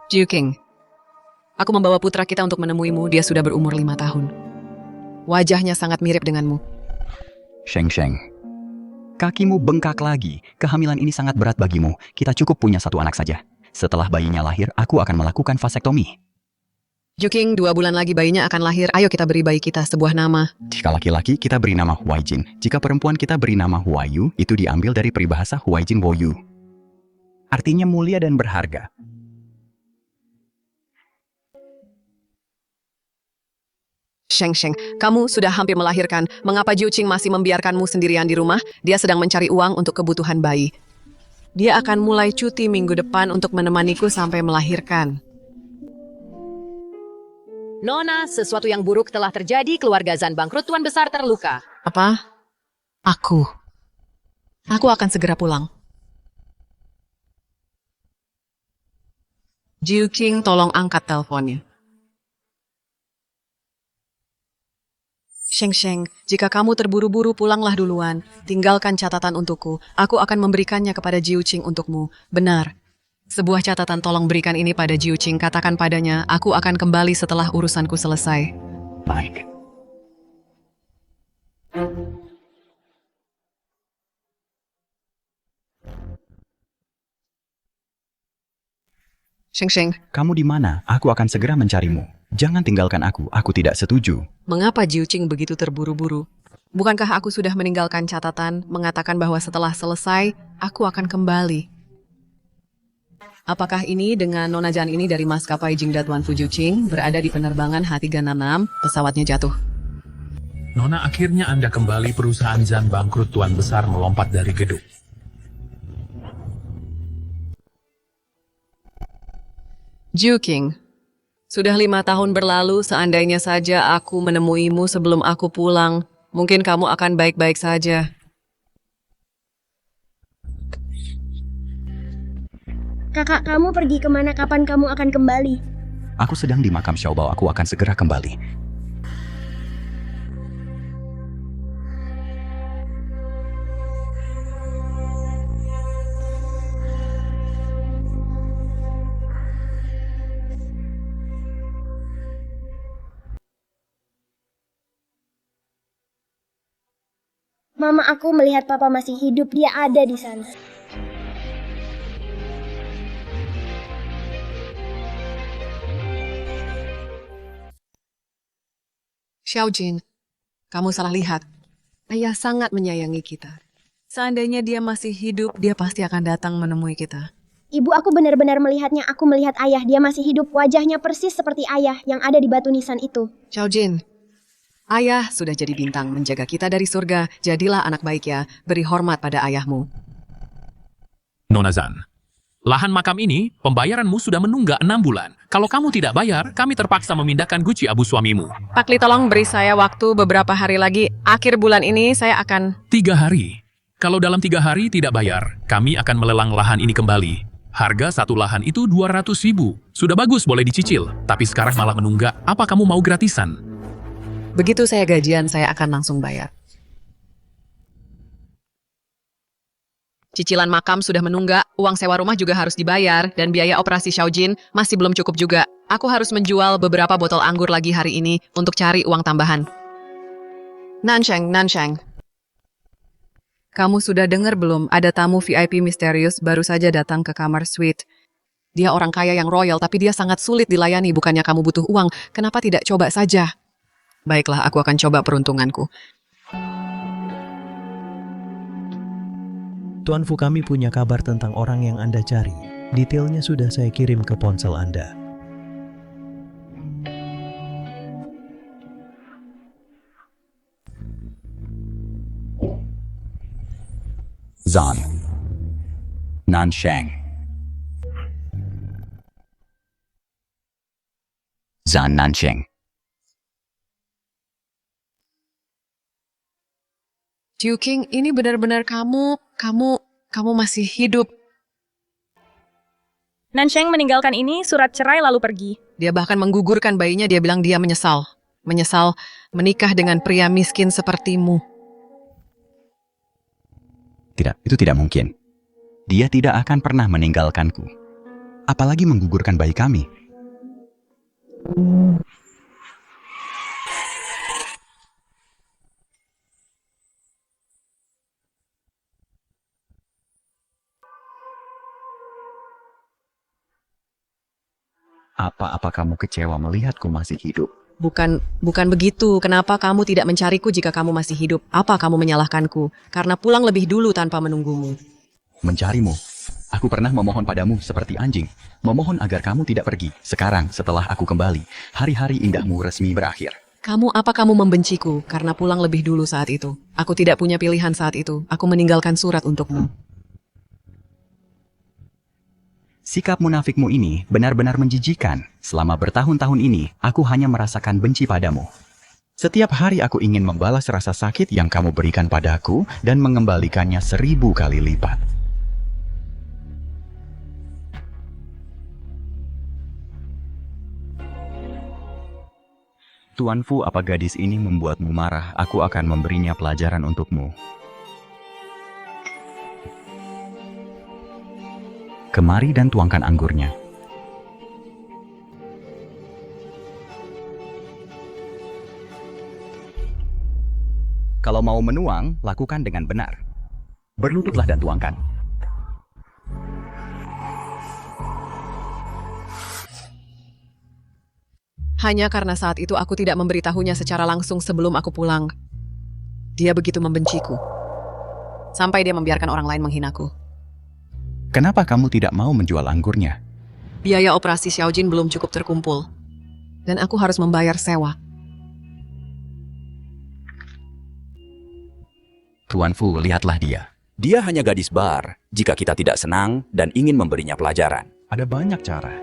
Jiu King, aku membawa putra kita untuk menemuimu. Dia sudah berumur 5 tahun. Wajahnya sangat mirip denganmu. Sheng Sheng, kakimu bengkak lagi. Kehamilan ini sangat berat bagimu. Kita cukup punya satu anak saja. Setelah bayinya lahir, aku akan melakukan vasektomi. Jiu King, 2 bulan lagi bayinya akan lahir. Ayo kita beri bayi kita sebuah nama. Jika laki-laki, kita beri nama Huaijin. Jika perempuan, kita beri nama Huayu. Itu diambil dari peribahasa Huaijin Woyu. Artinya mulia dan berharga. Sheng Sheng, kamu sudah hampir melahirkan. Mengapa Jiu Qing masih membiarkanmu sendirian di rumah? Dia sedang mencari uang untuk kebutuhan bayi. Dia akan mulai cuti minggu depan untuk menemaniku sampai melahirkan. Nona, sesuatu yang buruk telah terjadi. Keluarga Zan bangkrut, Tuan Besar terluka. Apa? Aku akan segera pulang. Jiu Qing, tolong angkat teleponnya. Sheng Sheng, jika kamu terburu-buru pulanglah duluan. Tinggalkan catatan untukku. Aku akan memberikannya kepada Jiu Qing untukmu. Benar. Sebuah catatan, tolong berikan ini pada Jiu Qing. Katakan padanya, aku akan kembali setelah urusanku selesai. Baik. Sheng Sheng, Kamu di mana? Aku akan segera mencarimu. Jangan tinggalkan aku tidak setuju. mengapa Jiu Qing begitu terburu-buru? Bukankah aku sudah meninggalkan catatan, mengatakan bahwa setelah selesai, aku akan kembali? Apakah ini dengan Nona Jan ini dari maskapai Jingda Tuan Fu Jiu Qing berada di penerbangan H366, pesawatnya jatuh. Nona, akhirnya Anda kembali. Perusahaan Zan bangkrut, Tuan Besar melompat dari gedung. Jiu Qing, sudah 5 tahun berlalu, seandainya saja aku menemuimu sebelum aku pulang, mungkin kamu akan baik-baik saja. Kakak kamu pergi kemana, kapan kamu akan kembali? Aku sedang di makam Xiaobao. Aku akan segera kembali. Mama aku melihat papa masih hidup, dia ada di sana. Xiaojin, kamu salah lihat. Ayah sangat menyayangi kita. Seandainya dia masih hidup, dia pasti akan datang menemui kita. Ibu, aku benar-benar melihatnya. Aku melihat ayah, dia masih hidup. Wajahnya persis seperti ayah yang ada di batu nisan itu. Xiaojin, ayah sudah jadi bintang menjaga kita dari surga. Jadilah anak baik ya, beri hormat pada ayahmu. Nona Zan, lahan makam ini, pembayaranmu sudah menunggak 6 bulan. Kalau kamu tidak bayar, kami terpaksa memindahkan guci abu suamimu. Pak Li, tolong beri saya waktu beberapa hari lagi. Akhir bulan ini saya akan... 3 hari. Kalau dalam 3 hari tidak bayar, kami akan melelang lahan ini kembali. Harga satu lahan itu 200.000. Sudah bagus, boleh dicicil. Tapi sekarang malah menunggak. Apa kamu mau gratisan? Begitu saya gajian, saya akan langsung bayar. Cicilan makam sudah menunggak, uang sewa rumah juga harus dibayar, dan biaya operasi Xiaojin masih belum cukup juga. Aku harus menjual beberapa botol anggur lagi hari ini untuk cari uang tambahan. Nansheng, Nansheng. Kamu sudah dengar belum? Ada tamu VIP misterius baru saja datang ke kamar suite. Dia orang kaya yang royal, tapi dia sangat sulit dilayani. Bukannya kamu butuh uang, kenapa tidak coba saja? Baiklah, aku akan coba peruntunganku. Tuan Fu, kami punya kabar tentang orang yang Anda cari. Detailnya sudah saya kirim ke ponsel Anda. Zan. Nansheng. Zan Nansheng. Jiu King, ini benar-benar kamu masih hidup. Nansheng meninggalkan ini, surat cerai lalu pergi. Dia bahkan menggugurkan bayinya, dia bilang dia menyesal. Menyesal menikah dengan pria miskin sepertimu. Tidak, itu tidak mungkin. Dia tidak akan pernah meninggalkanku. apalagi menggugurkan bayi kami. Apa kamu kecewa melihatku masih hidup? Bukan begitu. Kenapa kamu tidak mencariku jika kamu masih hidup? Apa kamu menyalahkanku? Karena pulang lebih dulu tanpa menunggumu. Mencarimu. Aku pernah memohon padamu seperti anjing. Memohon agar kamu tidak pergi. Sekarang, setelah aku kembali, hari-hari indahmu resmi berakhir. Apa kamu membenciku karena pulang lebih dulu saat itu? Aku tidak punya pilihan saat itu. Aku meninggalkan surat untukmu. Sikap munafikmu ini benar-benar menjijikan. Selama bertahun-tahun ini, aku hanya merasakan benci padamu. Setiap hari aku ingin membalas rasa sakit yang kamu berikan padaku dan mengembalikannya 1000 kali lipat. Tuan Fu, apa gadis ini membuatmu marah? Aku akan memberinya pelajaran untukmu. Kemari dan tuangkan anggurnya. Kalau mau menuang, lakukan dengan benar. Berlututlah dan tuangkan. Hanya karena saat itu aku tidak memberitahunya secara langsung sebelum aku pulang. Dia begitu membenciku. Sampai dia membiarkan orang lain menghinaku. Kenapa kamu tidak mau menjual anggurnya? Biaya operasi Xiaojin belum cukup terkumpul. Dan aku harus membayar sewa. Tuan Fu, lihatlah dia. Dia hanya gadis bar. Jika kita tidak senang dan ingin memberinya pelajaran, Ada banyak cara.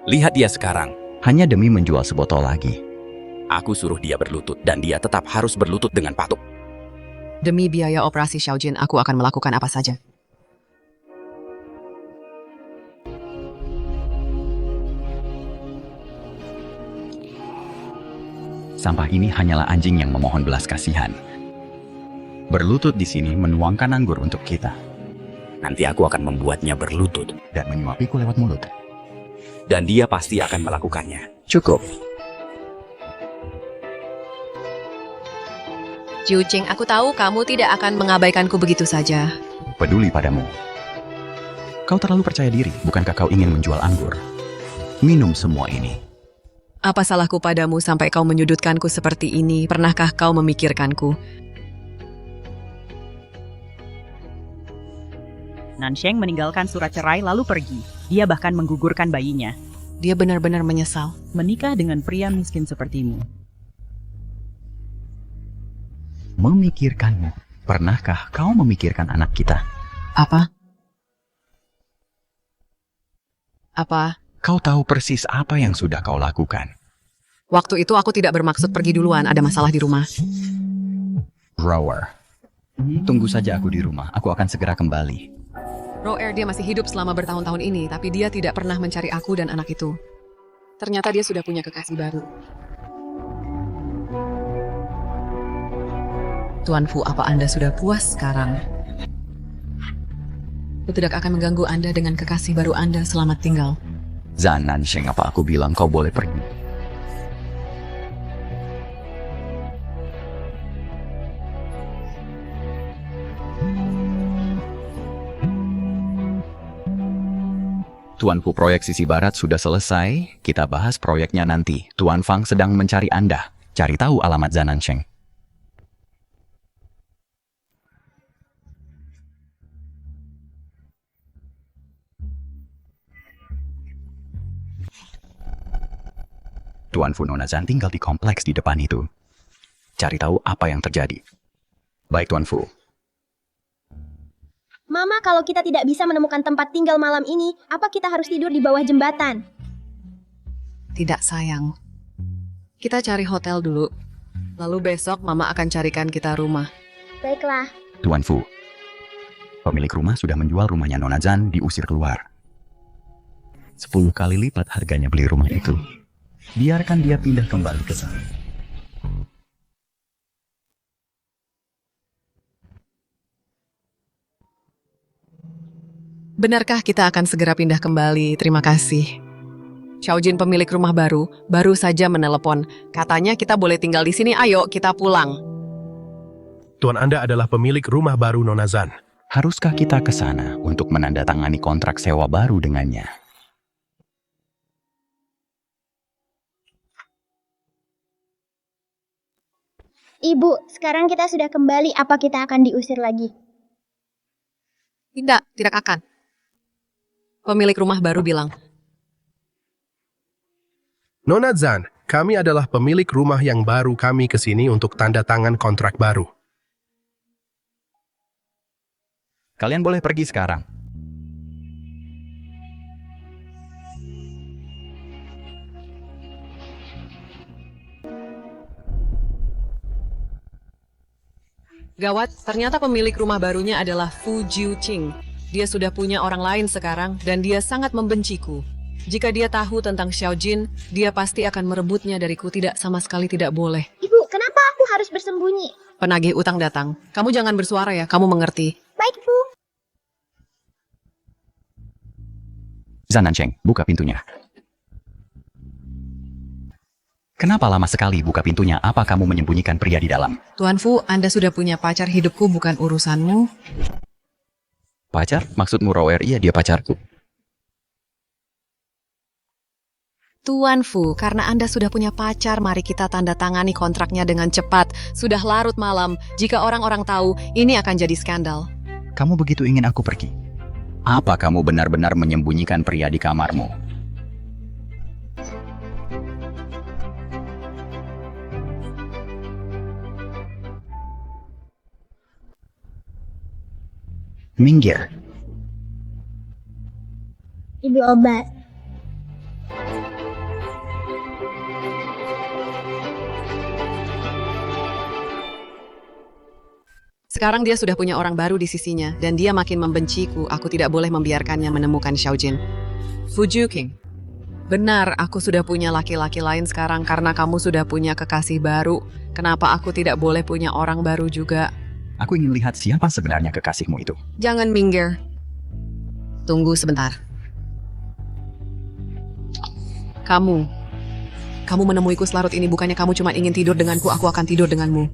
lihat dia sekarang. Hanya demi menjual sebotol lagi. Aku suruh dia berlutut dan dia tetap harus berlutut dengan patuh. Demi biaya operasi Xiaojin, aku akan melakukan apa saja. Sampah ini hanyalah anjing yang memohon belas kasihan. Berlutut di sini menuangkan anggur untuk kita. Nanti aku akan membuatnya berlutut. Dan menyuapiku lewat mulut. Dan dia pasti akan melakukannya. Cukup. Jiuqing, aku tahu kamu tidak akan mengabaikanku begitu saja. Peduli padamu. Kau terlalu percaya diri, bukankah kau ingin menjual anggur? Minum semua ini. Apa salahku padamu sampai kau menyudutkanku seperti ini? Pernahkah kau memikirkanku? Nansheng meninggalkan surat cerai lalu pergi. Dia bahkan menggugurkan bayinya. Dia benar-benar menyesal. Menikah dengan pria miskin sepertimu. Memikirkanmu. Pernahkah kau memikirkan anak kita? Apa? Apa? Kau tahu persis apa yang sudah kau lakukan. Waktu itu aku tidak bermaksud pergi duluan, ada masalah di rumah. Rower. Tunggu saja aku di rumah, aku akan segera kembali. Roer dia masih hidup selama bertahun-tahun ini, tapi dia tidak pernah mencari aku dan anak itu. Ternyata dia sudah punya kekasih baru. Tuan Fu, apa Anda sudah puas sekarang? Aku tidak akan mengganggu Anda dengan kekasih baru Anda, selamat tinggal. Zan Nansheng, apa aku bilang kau boleh pergi? Tuan Fu, proyek sisi barat sudah selesai. Kita bahas proyeknya nanti. Tuan Fang sedang mencari Anda. Cari tahu alamat Zan Nansheng. Tuan Fu, Nona Zan tinggal di kompleks di depan itu. Cari tahu apa yang terjadi. Baik, Tuan Fu. Mama, kalau kita tidak bisa menemukan tempat tinggal malam ini, apa kita harus tidur di bawah jembatan? Tidak, sayang. Kita cari hotel dulu. Lalu besok Mama akan carikan kita rumah. Baiklah. Tuan Fu, pemilik rumah sudah menjual rumahnya Nona Zan, diusir keluar. 10 kali lipat harganya beli rumah itu. Biarkan dia pindah kembali ke sana. Benarkah kita akan segera pindah kembali? Terima kasih. Xiaojin pemilik rumah baru saja menelepon. Katanya kita boleh tinggal di sini, ayo kita pulang. Tuan Anda adalah pemilik rumah baru Nona Zan. Haruskah kita ke sana untuk menandatangani kontrak sewa baru dengannya? Ibu, sekarang kita sudah kembali, apa kita akan diusir lagi? Tidak akan. Pemilik rumah baru bilang, Nona Zan, kami adalah pemilik rumah yang baru, kami ke sini untuk tanda tangan kontrak baru. Kalian boleh pergi sekarang. gawat, ternyata pemilik rumah barunya adalah Fu Jiuqing. Dia sudah punya orang lain sekarang dan dia sangat membenciku. Jika dia tahu tentang Xiaojin, dia pasti akan merebutnya dariku. Tidak, sama sekali tidak boleh. Ibu, kenapa aku harus bersembunyi? Penagih utang datang. Kamu jangan bersuara ya, kamu mengerti. Baik, Bu. Zan Nancheng, buka pintunya. Kenapa lama sekali buka pintunya? Apa kamu menyembunyikan pria di dalam? Tuan Fu, Anda sudah punya pacar, hidupku bukan urusanmu. Pacar? Maksudmu Rower? Iya, dia pacarku. Tuan Fu, karena Anda sudah punya pacar, mari kita tanda tangani kontraknya dengan cepat. Sudah larut malam, jika orang-orang tahu, ini akan jadi skandal. Kamu begitu ingin aku pergi? Apa kamu benar-benar menyembunyikan pria di kamarmu? Minggir. Ibu obat. Sekarang dia sudah punya orang baru di sisinya, dan dia makin membenciku. Aku tidak boleh membiarkannya menemukan Xiaojin. Fu Jiuqing. Benar, aku sudah punya laki-laki lain sekarang karena kamu sudah punya kekasih baru. Kenapa aku tidak boleh punya orang baru juga? Aku ingin lihat siapa sebenarnya kekasihmu itu. Jangan minggir. Tunggu sebentar. Kamu menemuiku selarut ini, bukannya kamu cuma ingin tidur denganku, aku akan tidur denganmu.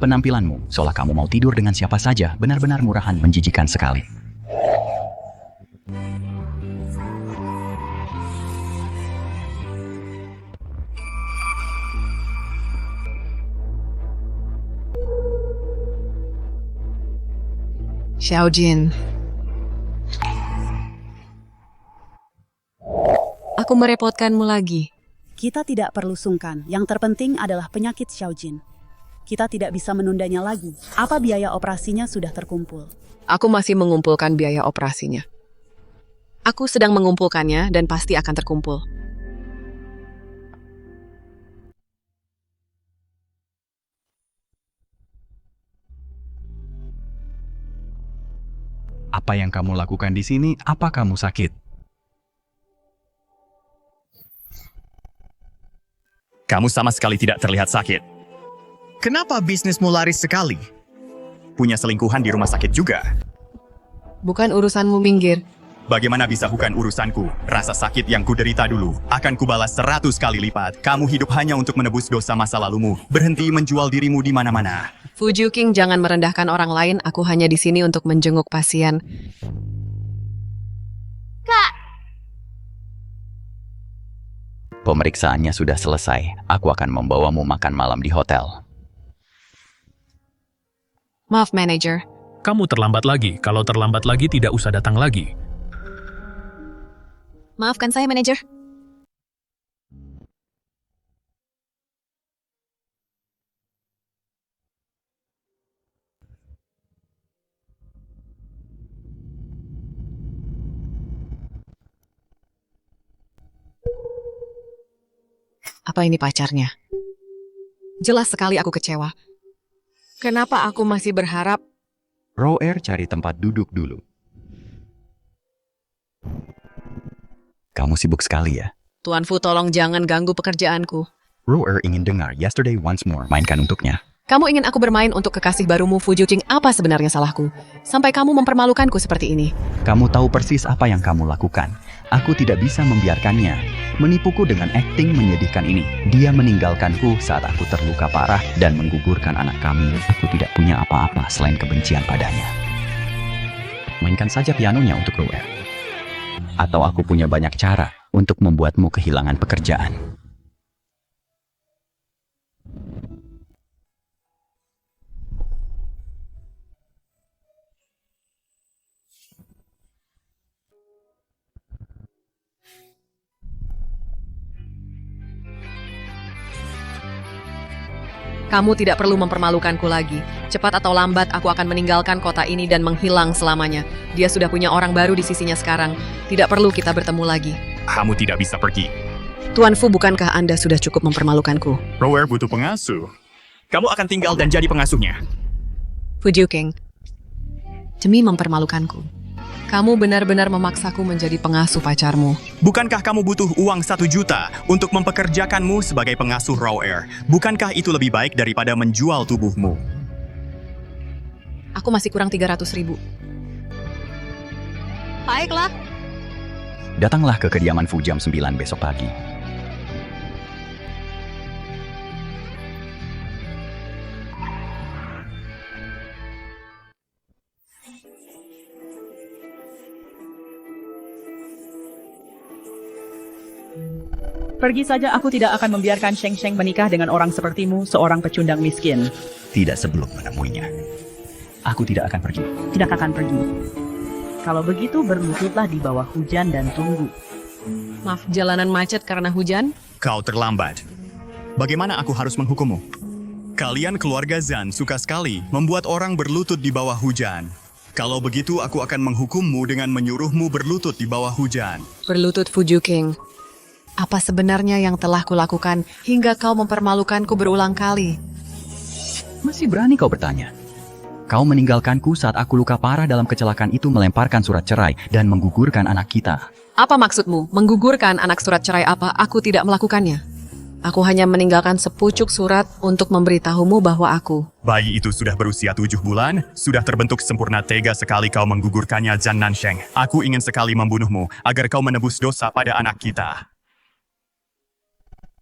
Penampilanmu, seolah kamu mau tidur dengan siapa saja, benar-benar murahan, menjijikan sekali. Xiaojin. Aku merepotkanmu lagi. Kita tidak perlu sungkan, yang terpenting adalah penyakit Xiaojin. Kita tidak bisa menundanya lagi. Apa biaya operasinya sudah terkumpul? Aku masih mengumpulkan biaya operasinya. Aku sedang mengumpulkannya dan pasti akan terkumpul. Apa yang kamu lakukan di sini? Apa kamu sakit? Kamu sama sekali tidak terlihat sakit. Kenapa bisnismu laris sekali? Punya selingkuhan di rumah sakit juga. Bukan urusanmu, minggir. Bagaimana bisa bukan urusanku? Rasa sakit yang kuderita dulu akan kubalas 100 kali lipat. Kamu hidup hanya untuk menebus dosa masa lalumu. Berhenti menjual dirimu di mana-mana. Fu Jiuqing, jangan merendahkan orang lain. Aku hanya di sini untuk menjenguk pasien. Kak, Pemeriksaannya sudah selesai. Aku akan membawamu makan malam di hotel. Maaf, manajer. Kamu terlambat lagi. Kalau terlambat lagi tidak usah datang lagi. Maafkan saya, manajer. Apa ini pacarnya? Jelas sekali aku kecewa. Kenapa aku masih berharap? Rower cari tempat duduk dulu. Kamu sibuk sekali ya? Tuan Fu, tolong jangan ganggu pekerjaanku. Roer ingin dengar Yesterday Once More. Mainkan untuknya. Kamu ingin aku bermain untuk kekasih barumu, Fu Juqing. Apa sebenarnya salahku? Sampai kamu mempermalukanku seperti ini. Kamu tahu persis apa yang kamu lakukan. Aku tidak bisa membiarkannya. Menipuku dengan akting menyedihkan ini. Dia meninggalkanku saat aku terluka parah dan menggugurkan anak kami. Aku tidak punya apa-apa selain kebencian padanya. Mainkan saja pianonya untuk Roer. Atau aku punya banyak cara untuk membuatmu kehilangan pekerjaan. Kamu tidak perlu mempermalukanku lagi. Cepat atau lambat aku akan meninggalkan kota ini dan menghilang selamanya. Dia sudah punya orang baru di sisinya sekarang. Tidak perlu kita bertemu lagi. Kamu tidak bisa pergi. Tuan Fu, bukankah Anda sudah cukup mempermalukanku? Roer butuh pengasuh. Kamu akan tinggal dan jadi pengasuhnya. Fu Juqing, demi mempermalukanku, kamu benar-benar memaksaku menjadi pengasuh pacarmu. Bukankah kamu butuh uang 1 juta untuk mempekerjakanmu sebagai pengasuh Roer? Bukankah itu lebih baik daripada menjual tubuhmu? Aku masih kurang 300.000. Baiklah. Datanglah ke kediaman Fu jam 9 besok pagi. Pergi saja, aku tidak akan membiarkan Sheng Sheng menikah dengan orang sepertimu, seorang pecundang miskin. Tidak sebelum menemuinya. Aku tidak akan pergi. Tidak akan pergi. Kalau begitu berlututlah di bawah hujan dan tunggu. Maaf, jalanan macet karena hujan? Kau terlambat. Bagaimana aku harus menghukummu? Kalian keluarga Zan suka sekali membuat orang berlutut di bawah hujan. Kalau begitu aku akan menghukummu dengan menyuruhmu berlutut di bawah hujan. Berlutut Fu Juqing. Apa sebenarnya yang telah kulakukan hingga kau mempermalukanku berulang kali? Masih berani kau bertanya? Kau meninggalkanku saat aku luka parah dalam kecelakaan itu, melemparkan surat cerai dan menggugurkan anak kita. Apa maksudmu? Menggugurkan anak surat cerai apa? Aku tidak melakukannya. Aku hanya meninggalkan sepucuk surat untuk memberitahumu bahwa aku... Bayi itu sudah berusia 7 bulan, sudah terbentuk sempurna. Tega sekali kau menggugurkannya, Zan Nansheng. Aku ingin sekali membunuhmu agar kau menebus dosa pada anak kita.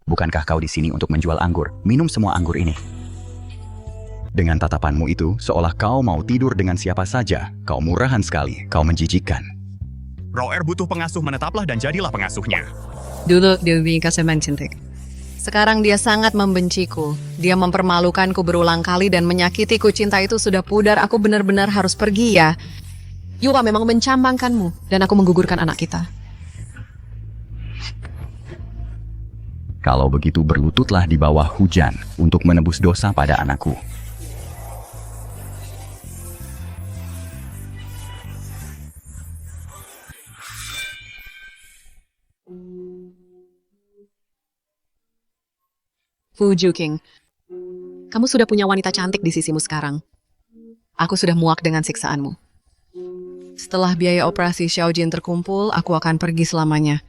Bukankah kau di sini untuk menjual anggur? Minum semua anggur ini. Dengan tatapanmu itu, seolah kau mau tidur dengan siapa saja. Kau murahan sekali, kau menjijikkan. Roer butuh pengasuh, menetaplah dan jadilah pengasuhnya. Dulu dia kasih mencintai. Sekarang dia sangat membenciku. Dia mempermalukanku berulang kali dan menyakitiku. Cinta itu sudah pudar, aku benar-benar harus pergi ya. Yupa memang mencambangkanmu dan aku menggugurkan anak kita. Kalau begitu berlututlah di bawah hujan untuk menebus dosa pada anakku. Fu Juqing, kamu sudah punya wanita cantik di sisimu sekarang. Aku sudah muak dengan siksaanmu. Setelah biaya operasi Xiaojin terkumpul, aku akan pergi selamanya.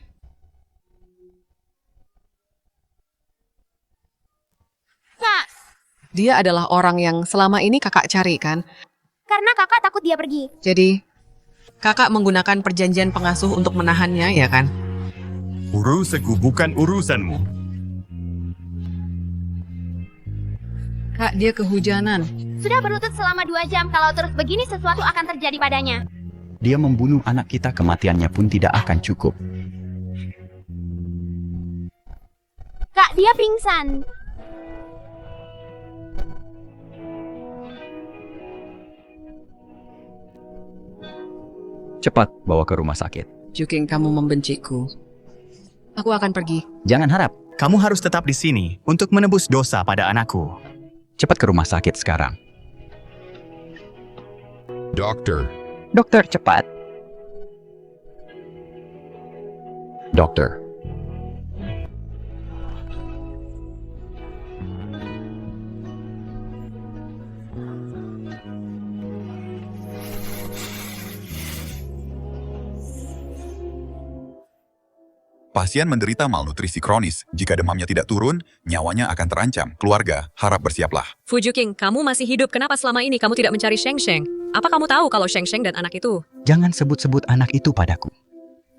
Dia adalah orang yang selama ini kakak cari, kan? Karena kakak takut dia pergi. Jadi, kakak menggunakan perjanjian pengasuh untuk menahannya, ya kan? Urusanku bukan urusanmu. Kak, dia kehujanan. Sudah berlutut selama 2 jam. Kalau terus begini sesuatu akan terjadi padanya. Dia membunuh anak kita, kematiannya pun tidak akan cukup. Kak, dia pingsan. Cepat bawa ke rumah sakit. Juqing, kamu membenciku. Aku akan pergi. Jangan harap. Kamu harus tetap di sini untuk menebus dosa pada anakku. Cepat ke rumah sakit sekarang. Dokter. Dokter, cepat. Dokter. Pasien menderita malnutrisi kronis. Jika demamnya tidak turun, nyawanya akan terancam. Keluarga, harap bersiaplah. Fujuking, kamu masih hidup. Kenapa selama ini kamu tidak mencari Sheng Sheng? Apa kamu tahu kalau Sheng Sheng dan anak itu? Jangan sebut-sebut anak itu padaku.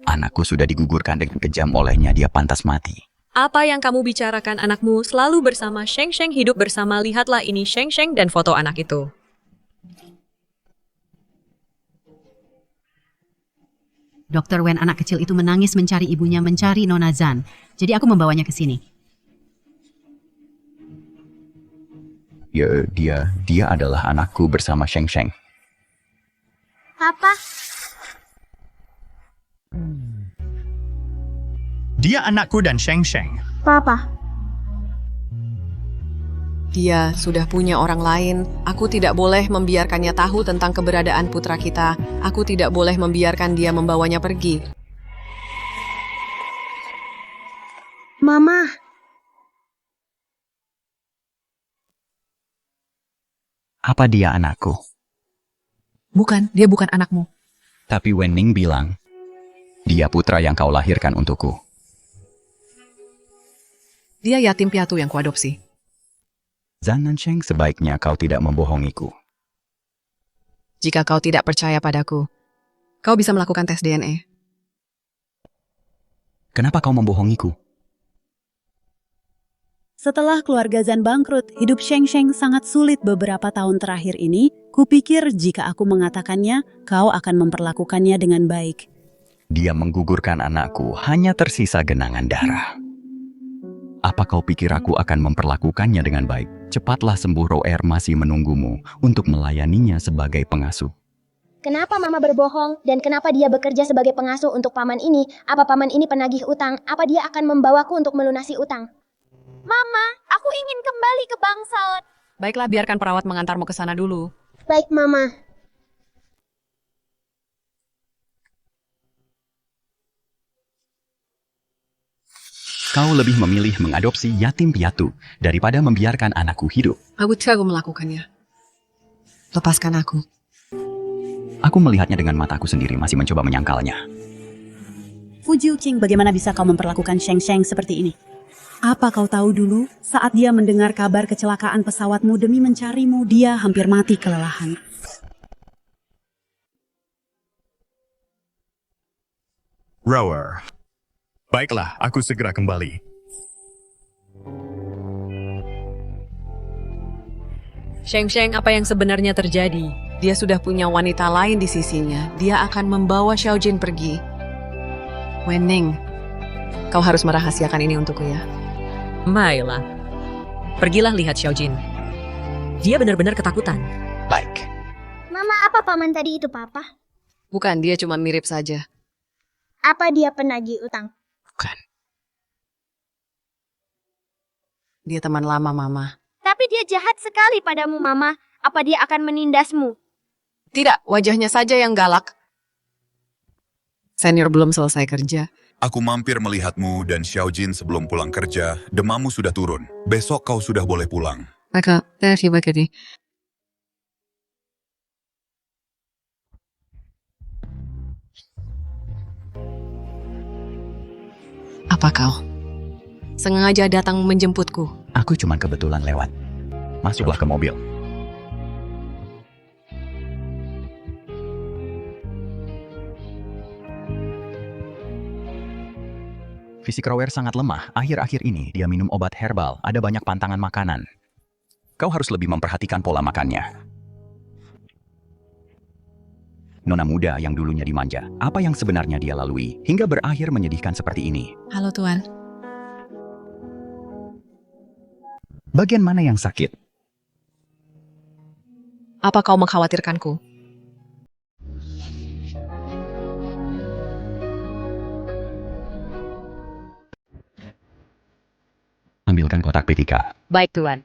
Anakku sudah digugurkan dengan kejam olehnya, dia pantas mati. Apa yang kamu bicarakan anakmu selalu bersama Sheng Sheng, hidup bersama. Lihatlah ini Sheng Sheng dan foto anak itu. Dokter Wen, anak kecil itu menangis mencari ibunya, mencari Nona Zan. Jadi aku membawanya ke sini. Ya, dia adalah anakku bersama Sheng Sheng. Papa, Dia anakku dan Sheng Sheng. Papa. Dia sudah punya orang lain. Aku tidak boleh membiarkannya tahu tentang keberadaan putra kita. Aku tidak boleh membiarkan dia membawanya pergi. Mama. Apa dia anakku? Bukan, dia bukan anakmu. Tapi Wenning bilang, dia putra yang kau lahirkan untukku. Dia yatim piatu yang kuadopsi. Zan Nansheng, sebaiknya kau tidak membohongiku. Jika kau tidak percaya padaku, kau bisa melakukan tes DNA. Kenapa kau membohongiku? Setelah keluarga Zan bangkrut, hidup Sheng Sheng sangat sulit beberapa tahun terakhir ini. Kupikir jika aku mengatakannya, kau akan memperlakukannya dengan baik. Dia menggugurkan anakku, hanya tersisa genangan darah. Apa kau pikir aku akan memperlakukannya dengan baik? Cepatlah sembuh, Roer masih menunggumu untuk melayaninya sebagai pengasuh. Kenapa Mama berbohong? Dan kenapa dia bekerja sebagai pengasuh untuk paman ini? Apa paman ini penagih utang? Apa dia akan membawaku untuk melunasi utang? Mama, aku ingin kembali ke Bangsal. Baiklah, biarkan perawat mengantarmu ke sana dulu. Baik, Mama. Kau lebih memilih mengadopsi yatim piatu daripada membiarkan anakku hidup. Aku tidak melakukannya. Lepaskan aku. Aku melihatnya dengan mataku sendiri, masih mencoba menyangkalnya. Fujuking, bagaimana bisa kau memperlakukan Sheng Sheng seperti ini? Apa kau tahu dulu, saat dia mendengar kabar kecelakaan pesawatmu demi mencarimu, dia hampir mati kelelahan. Rower. Baiklah, aku segera kembali. Sheng Sheng, apa yang sebenarnya terjadi? Dia sudah punya wanita lain di sisinya. Dia akan membawa Xiaojin pergi. Wenning, kau harus merahasiakan ini untukku ya. Baiklah. Pergilah lihat Xiaojin. Dia benar-benar ketakutan. Baik. Mama, apa paman tadi itu, Papa? Bukan, dia cuma mirip saja. Apa dia penagih utang? Bukan. Dia teman lama Mama. Tapi dia jahat sekali padamu, Mama. Apa dia akan menindasmu? Tidak, wajahnya saja yang galak. Senior belum selesai kerja. Aku mampir melihatmu dan Xiaojin sebelum pulang kerja. Demammu sudah turun. Besok kau sudah boleh pulang. Maka, terima kasih. Apa kau sengaja datang menjemputku? Aku cuma kebetulan lewat. Masuklah ke mobil. Fisik Rower sangat lemah. Akhir-akhir ini dia minum obat herbal. Ada banyak pantangan makanan. Kau harus lebih memperhatikan pola makannya. Nona muda yang dulunya dimanja. Apa yang sebenarnya dia lalui hingga berakhir menyedihkan seperti ini? Halo Tuan. Bagian mana yang sakit? Apa kau mengkhawatirkanku? Ambilkan kotak P3. Baik, Tuan.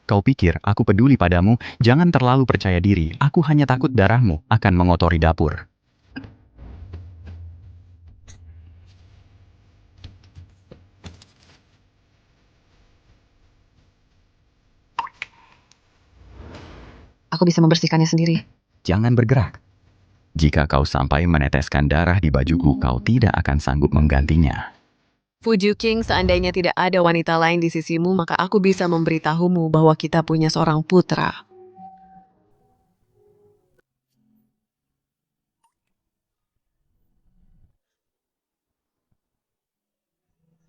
Kau pikir aku peduli padamu? Jangan terlalu percaya diri. Aku hanya takut darahmu akan mengotori dapur. Aku bisa membersihkannya sendiri. Jangan bergerak. Jika kau sampai meneteskan darah di bajuku, kau tidak akan sanggup menggantinya. Fuju King, seandainya tidak ada wanita lain di sisimu, maka aku bisa memberitahumu bahwa kita punya seorang putra.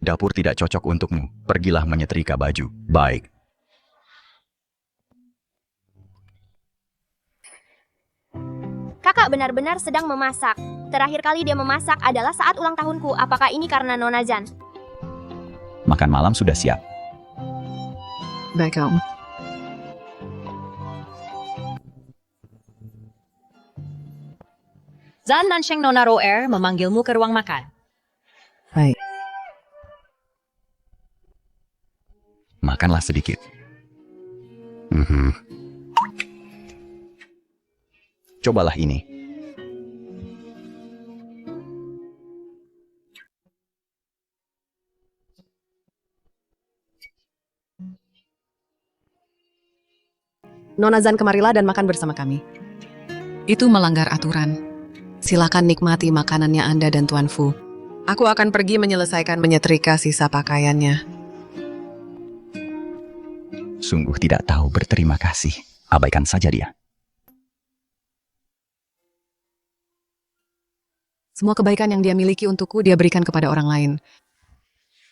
Dapur tidak cocok untukmu. Pergilah menyetrika baju. Baik. Kakak benar-benar sedang memasak. Terakhir kali dia memasak adalah saat ulang tahunku. Apakah ini karena Nona Zan? Makan malam sudah siap. Baik, Om. Zan dan Sheng Nona Roer memanggilmu ke ruang makan. Baik. Makanlah sedikit. Cobalah ini. Nona Zan, kemarilah dan makan bersama kami. Itu melanggar aturan. Silakan nikmati makanannya Anda dan Tuan Fu. Aku akan pergi menyelesaikan menyetrika sisa pakaiannya. Sungguh tidak tahu berterima kasih. Abaikan saja dia. Semua kebaikan yang dia miliki untukku, dia berikan kepada orang lain.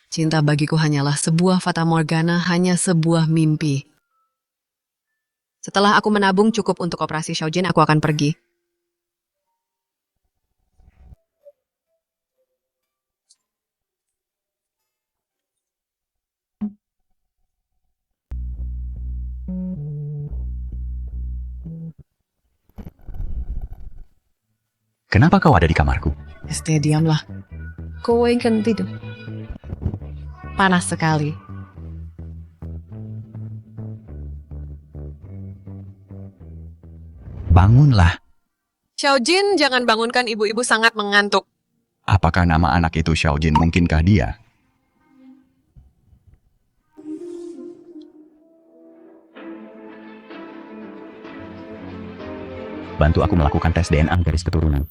Cinta bagiku hanyalah sebuah fata morgana, hanya sebuah mimpi. Setelah aku menabung cukup untuk operasi Xiaojin, aku akan pergi. Kenapa kau ada di kamarku? Diamlah. Kau ingin tidur. Panas sekali. Bangunlah. Xiaojin, jangan bangunkan ibu-ibu, sangat mengantuk. Apakah nama anak itu Xiaojin? Mungkinkah dia? Bantu aku melakukan tes DNA garis keturunan.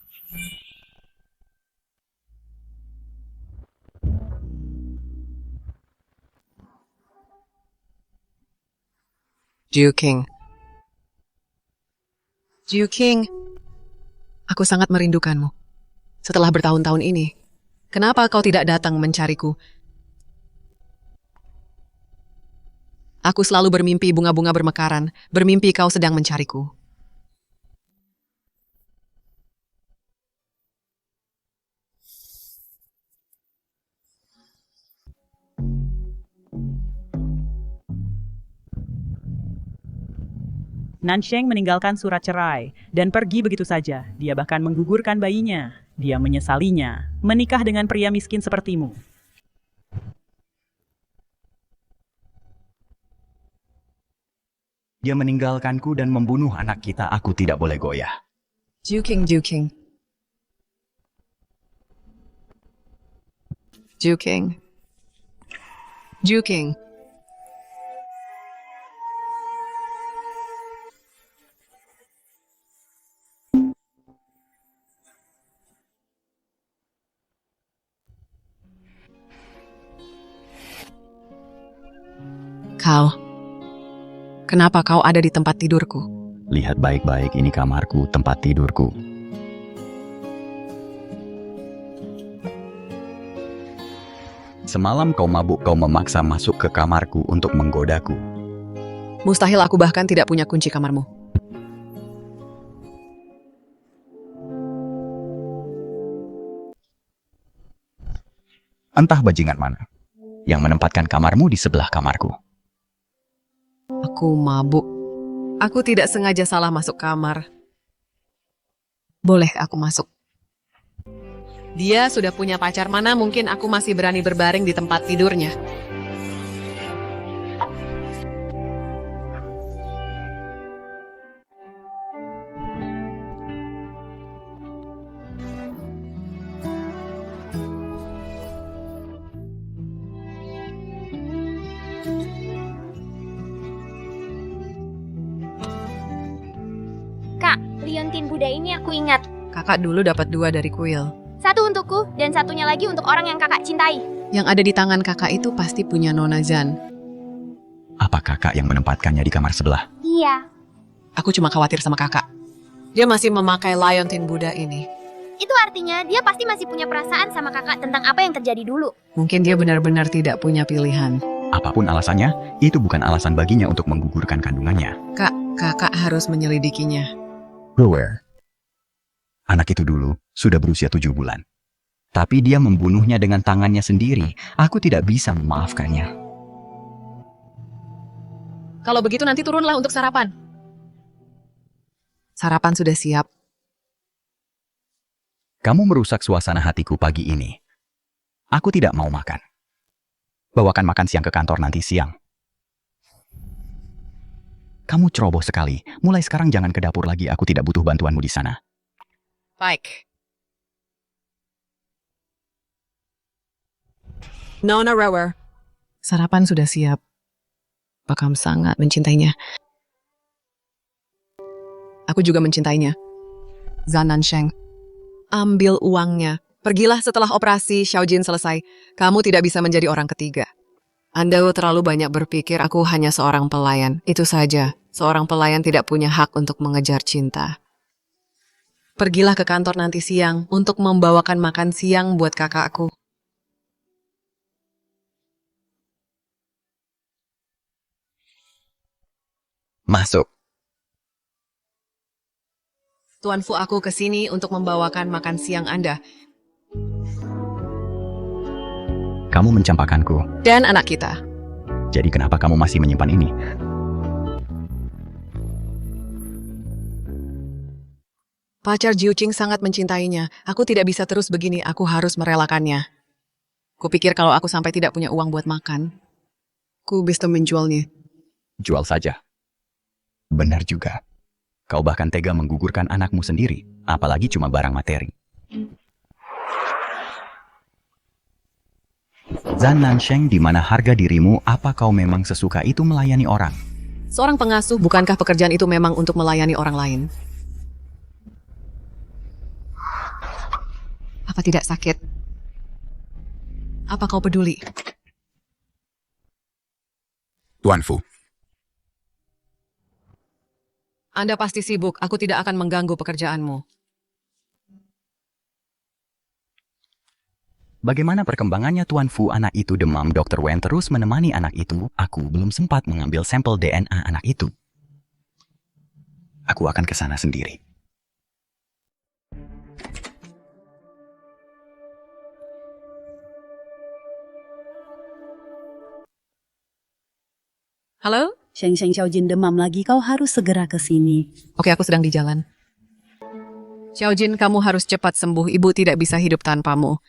Jiu King. Jiu King, aku sangat merindukanmu. Setelah bertahun-tahun ini, kenapa kau tidak datang mencariku? Aku selalu bermimpi bunga-bunga bermekaran, bermimpi kau sedang mencariku. Nansheng meninggalkan surat cerai dan pergi begitu saja. Dia bahkan menggugurkan bayinya. Dia menyesalinya, menikah dengan pria miskin sepertimu. Dia meninggalkanku dan membunuh anak kita. Aku tidak boleh goyah. Jiu King, Jiu King. Jiu King. Jiu King. Kau, kenapa kau ada di tempat tidurku? Lihat baik-baik, ini kamarku, tempat tidurku. Semalam kau mabuk, kau memaksa masuk ke kamarku untuk menggodaku. Mustahil, aku bahkan tidak punya kunci kamarmu. Entah bajingan mana yang menempatkan kamarmu di sebelah kamarku. Aku mabuk. Aku tidak sengaja salah masuk kamar. Boleh aku masuk? Dia sudah punya pacar, mana mungkin aku masih berani berbaring di tempat tidurnya. Kak, liontin Buddha ini aku ingat. Kakak dulu dapat 2 dari kuil. Satu untukku, dan satunya lagi untuk orang yang kakak cintai. Yang ada di tangan kakak itu pasti punya Nona Zan. Apa kakak yang menempatkannya di kamar sebelah? Iya. Aku cuma khawatir sama kakak. Dia masih memakai Liontin Buddha ini. Itu artinya dia pasti masih punya perasaan sama kakak tentang apa yang terjadi dulu. Mungkin dia benar-benar tidak punya pilihan. Apapun alasannya, itu bukan alasan baginya untuk menggugurkan kandungannya. Kakak harus menyelidikinya. Brewer. Anak itu dulu sudah berusia 7 bulan. Tapi dia membunuhnya dengan tangannya sendiri. Aku tidak bisa memaafkannya. Kalau begitu nanti turunlah untuk sarapan. Sarapan sudah siap. Kamu merusak suasana hatiku pagi ini. Aku tidak mau makan. Bawakan makan siang ke kantor nanti siang. Kamu ceroboh sekali. Mulai sekarang jangan ke dapur lagi. Aku tidak butuh bantuanmu di sana. Baik. Nona Rower. Sarapan sudah siap. Pakam sangat mencintainya. Aku juga mencintainya. Zan Nansheng. Ambil uangnya. Pergilah setelah operasi Xiaojin selesai. Kamu tidak bisa menjadi orang ketiga. Anda terlalu banyak berpikir aku hanya seorang pelayan. Itu saja. Seorang pelayan tidak punya hak untuk mengejar cinta. Pergilah ke kantor nanti siang untuk membawakan makan siang buat kakakku. Masuk. Tuan Fu, aku ke sini untuk membawakan makan siang Anda. Kamu mencampakkanku. Dan anak kita. Jadi kenapa kamu masih menyimpan ini? Pacar Jiu Qing sangat mencintainya. Aku tidak bisa terus begini, aku harus merelakannya. Kupikir kalau aku sampai tidak punya uang buat makan, ku bisa menjualnya. Jual saja. Benar juga. Kau bahkan tega menggugurkan anakmu sendiri, apalagi cuma barang materi. Zan Nansheng, di mana harga dirimu? Apa kau memang sesuka itu melayani orang? Seorang pengasuh, bukankah pekerjaan itu memang untuk melayani orang lain? Apa tidak sakit? Apa kau peduli? Tuan Fu. Anda pasti sibuk, aku tidak akan mengganggu pekerjaanmu. Bagaimana perkembangannya Tuan Fu? Anak itu demam. Dr. Wen terus menemani anak itu. Aku belum sempat mengambil sampel DNA anak itu. Aku akan ke sana sendiri. Halo? Sheng Xiaojin demam lagi, kau harus segera ke sini. Oke, aku sedang di jalan. Xiaojin, kamu harus cepat sembuh. Ibu tidak bisa hidup tanpamu.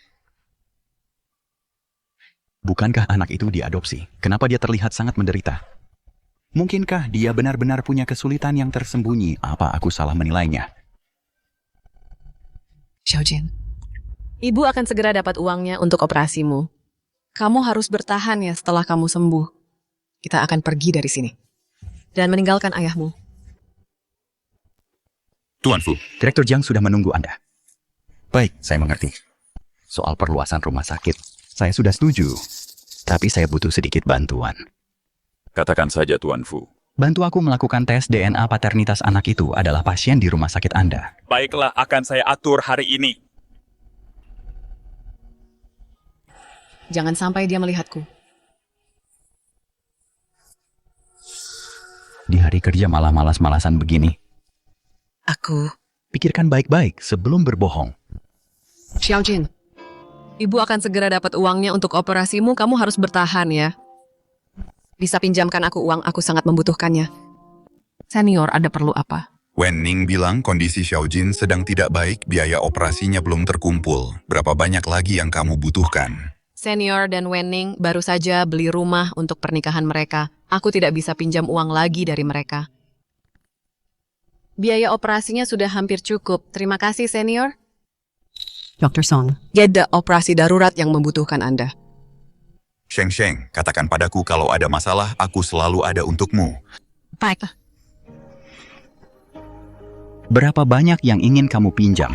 Bukankah anak itu diadopsi? Kenapa dia terlihat sangat menderita? Mungkinkah dia benar-benar punya kesulitan yang tersembunyi? Apa aku salah menilainya? Xiaojin, ibu akan segera dapat uangnya untuk operasimu. Kamu harus bertahan ya setelah kamu sembuh. Kita akan pergi dari sini. Dan meninggalkan ayahmu. Tuan Fu. Direktur Jiang sudah menunggu Anda. Baik, saya mengerti. Soal perluasan rumah sakit, saya sudah setuju. Tapi saya butuh sedikit bantuan. Katakan saja Tuan Fu. Bantu aku melakukan tes DNA paternitas anak itu adalah pasien di rumah sakit Anda. Baiklah, akan saya atur hari ini. Jangan sampai dia melihatku. Di hari kerja malah malas-malasan begini. Aku. Pikirkan baik-baik sebelum berbohong. Xiaojin, ibu akan segera dapat uangnya untuk operasimu. Kamu harus bertahan ya. Bisa pinjamkan aku uang, aku sangat membutuhkannya. Senior, ada perlu apa? Wen Ning bilang kondisi Xiaojin sedang tidak baik, biaya operasinya belum terkumpul. Berapa banyak lagi yang kamu butuhkan? Senior dan Wenning baru saja beli rumah untuk pernikahan mereka. Aku tidak bisa pinjam uang lagi dari mereka. Biaya operasinya sudah hampir cukup. Terima kasih, Senior. Dr. Song. Ada operasi darurat yang membutuhkan Anda. Sheng Sheng, katakan padaku kalau ada masalah, aku selalu ada untukmu. Baik. Berapa banyak yang ingin kamu pinjam?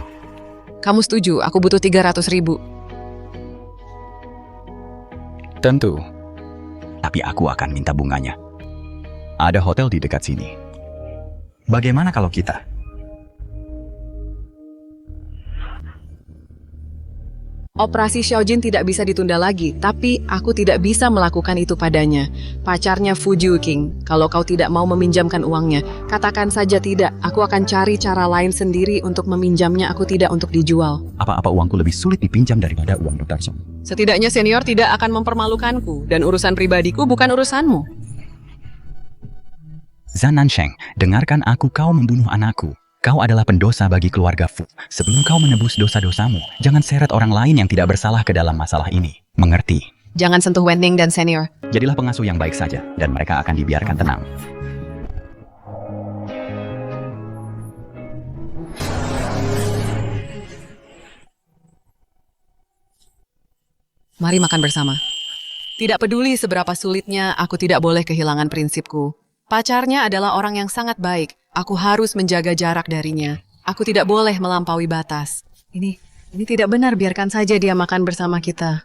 Kamu setuju, aku butuh 300.000. Tentu. Tapi aku akan minta bunganya. Ada hotel di dekat sini. Bagaimana kalau kita? Operasi Xiaojin tidak bisa ditunda lagi, tapi aku tidak bisa melakukan itu padanya. Pacarnya Fu Juqing, kalau kau tidak mau meminjamkan uangnya, katakan saja tidak. Aku akan cari cara lain sendiri untuk meminjamnya, aku tidak untuk dijual. Apa-apa uangku lebih sulit dipinjam daripada uang Dr. Song. Setidaknya senior tidak akan mempermalukanku, dan urusan pribadiku bukan urusanmu. Zhan Nansheng, dengarkan aku, kau membunuh anakku. Kau adalah pendosa bagi keluarga Fu. Sebelum kau menebus dosa-dosamu, jangan seret orang lain yang tidak bersalah ke dalam masalah ini. Mengerti? Jangan sentuh Wenning dan senior. Jadilah pengasuh yang baik saja, dan mereka akan dibiarkan tenang. Mari makan bersama. Tidak peduli seberapa sulitnya, aku tidak boleh kehilangan prinsipku. Pacarnya adalah orang yang sangat baik. Aku harus menjaga jarak darinya. Aku tidak boleh melampaui batas. Ini tidak benar, biarkan saja dia makan bersama kita.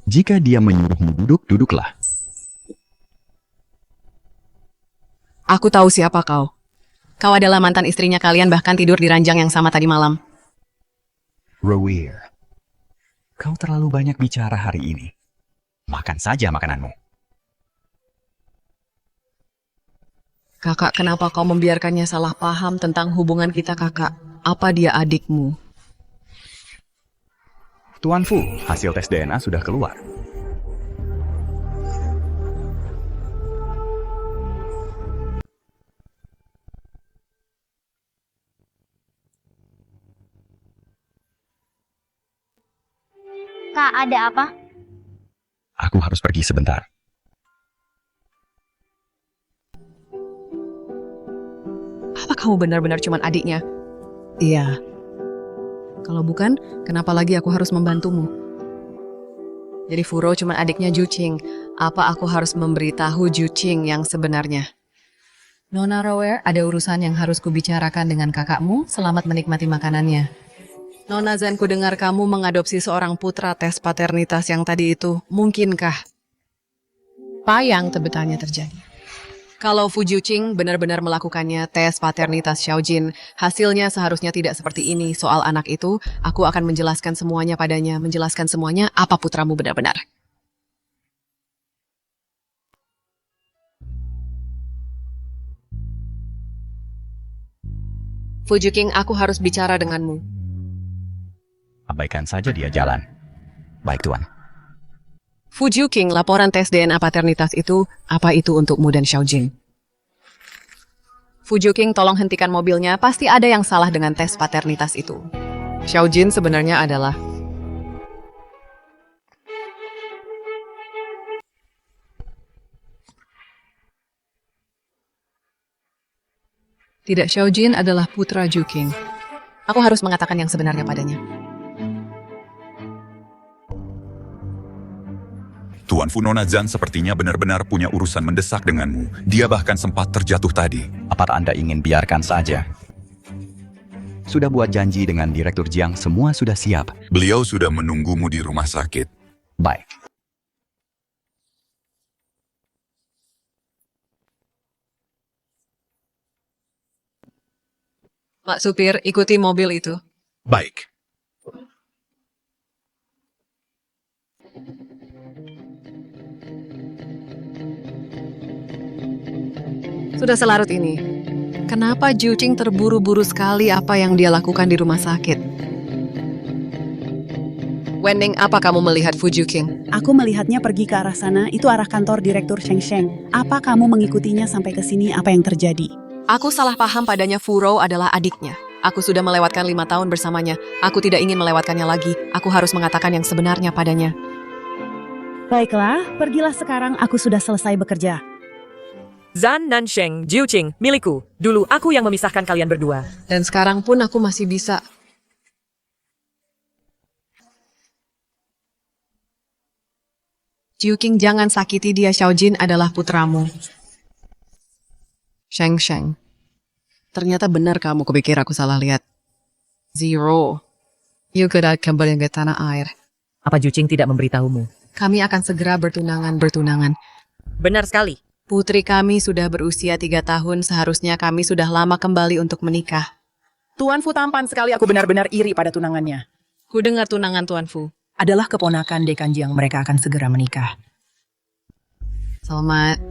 Jika dia menyuruhmu duduk, duduklah. Aku tahu siapa kau. Kau adalah mantan istrinya kalian, bahkan tidur di ranjang yang sama tadi malam. Roweer, kau terlalu banyak bicara hari ini. Makan saja makananmu. Kakak, kenapa kau membiarkannya salah paham tentang hubungan kita, kakak? Apa dia adikmu? Tuan Fu, hasil tes DNA sudah keluar. Kak, ada apa? Aku harus pergi sebentar. Apa kamu benar-benar cuma adiknya? Iya. Kalau bukan, kenapa lagi aku harus membantumu? Jadi Furo cuma adiknya Juqing. Apa aku harus memberitahu Juqing yang sebenarnya? Nona Roweer, ada urusan yang harus kubicarakan dengan kakakmu. Selamat menikmati makanannya. Nona Zhan, ku dengar kamu mengadopsi seorang putra tes paternitas yang tadi itu. Mungkinkah? Apa yang sebetulnya terjadi? Kalau Fu Juqing benar-benar melakukannya tes paternitas Xiaojin, hasilnya seharusnya tidak seperti ini. Soal anak itu, aku akan menjelaskan semuanya padanya, menjelaskan semuanya apa putramu benar-benar. Fu Juqing, aku harus bicara denganmu. Abaikan saja dia jalan. Baik, Tuan. Fu Juqing, laporan tes DNA paternitas itu, apa itu untukmu dan Xiaojin? Fu Juqing, tolong hentikan mobilnya, pasti ada yang salah dengan tes paternitas itu. Xiaojin sebenarnya adalah... Tidak, Xiaojin adalah putra Juqing. Aku harus mengatakan yang sebenarnya padanya. Tuan Fu, Nona Zhan sepertinya benar-benar punya urusan mendesak denganmu. Dia bahkan sempat terjatuh tadi. Apa Anda ingin biarkan saja? Sudah buat janji dengan Direktur Jiang, semua sudah siap. Beliau sudah menunggumu di rumah sakit. Baik. Pak Supir, ikuti mobil itu. Baik. Sudah selarut ini. Kenapa Juqing terburu-buru sekali apa yang dia lakukan di rumah sakit? Wenning, apa kamu melihat Fu Juqing? Aku melihatnya pergi ke arah sana, itu arah kantor Direktur Sheng Sheng. Apa kamu mengikutinya sampai ke sini, apa yang terjadi? Aku salah paham padanya Furo adalah adiknya. Aku sudah melewatkan 5 tahun bersamanya. Aku tidak ingin melewatkannya lagi. Aku harus mengatakan yang sebenarnya padanya. Baiklah, pergilah sekarang, aku sudah selesai bekerja. Zhan Nansheng, Juqing, milikku. Dulu aku yang memisahkan kalian berdua. Dan sekarang pun aku masih bisa. Juqing, jangan sakiti dia. Xiaojin adalah putramu. Sheng Sheng. Ternyata benar kamu, kupikir aku salah lihat. Zero. You could kembali ke tanah air. Apa Juqing tidak memberitahumu? Kami akan segera bertunangan. Benar sekali. Putri kami sudah berusia 3 tahun, seharusnya kami sudah lama kembali untuk menikah. Tuan Fu tampan sekali, aku benar-benar iri pada tunangannya. Ku dengar tunangan Tuan Fu. Adalah keponakan Dekan Jiang, mereka akan segera menikah. Selamat.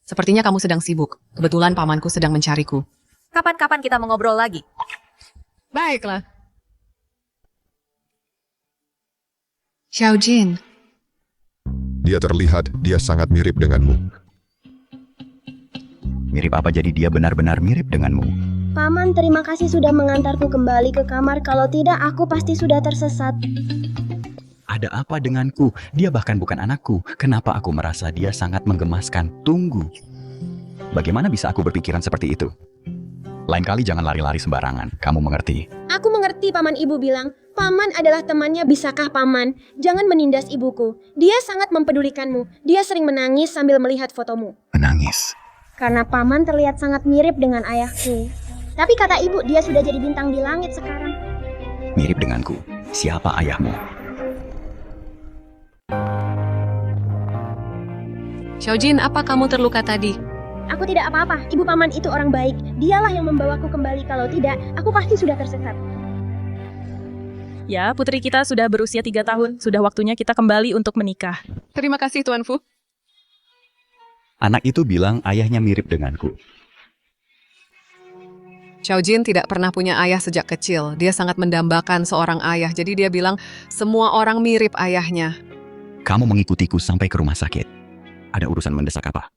Sepertinya kamu sedang sibuk. Kebetulan pamanku sedang mencariku. Kapan-kapan kita mengobrol lagi. Baiklah. Xiaojin. Dia terlihat dia sangat mirip denganmu. Mirip apa jadi dia benar-benar mirip denganmu? Paman, terima kasih sudah mengantarku kembali ke kamar. Kalau tidak, aku pasti sudah tersesat. Ada apa denganku? Dia bahkan bukan anakku. Kenapa aku merasa dia sangat menggemaskan? Tunggu. Bagaimana bisa aku berpikiran seperti itu? Lain kali jangan lari-lari sembarangan. Kamu mengerti? Aku mengerti, Paman. Ibu bilang, Paman adalah temannya. Bisakah Paman jangan menindas ibuku? Dia sangat mempedulikanmu. Dia sering menangis sambil melihat fotomu. Menangis? Karena Paman terlihat sangat mirip dengan ayahku. Tapi kata ibu, dia sudah jadi bintang di langit sekarang. Mirip denganku. Siapa ayahmu? Xiaojin, apa kamu terluka tadi? Aku tidak apa-apa. Ibu Paman itu orang baik. Dialah yang membawaku kembali. Kalau tidak, aku pasti sudah tersesat. Ya, putri kita sudah berusia 3 tahun. Sudah waktunya kita kembali untuk menikah. Terima kasih, Tuan Fu. Anak itu bilang ayahnya mirip denganku. Xiaojin tidak pernah punya ayah sejak kecil. Dia sangat mendambakan seorang ayah. Jadi dia bilang, semua orang mirip ayahnya. Kamu mengikutiku sampai ke rumah sakit. Ada urusan mendesak apa?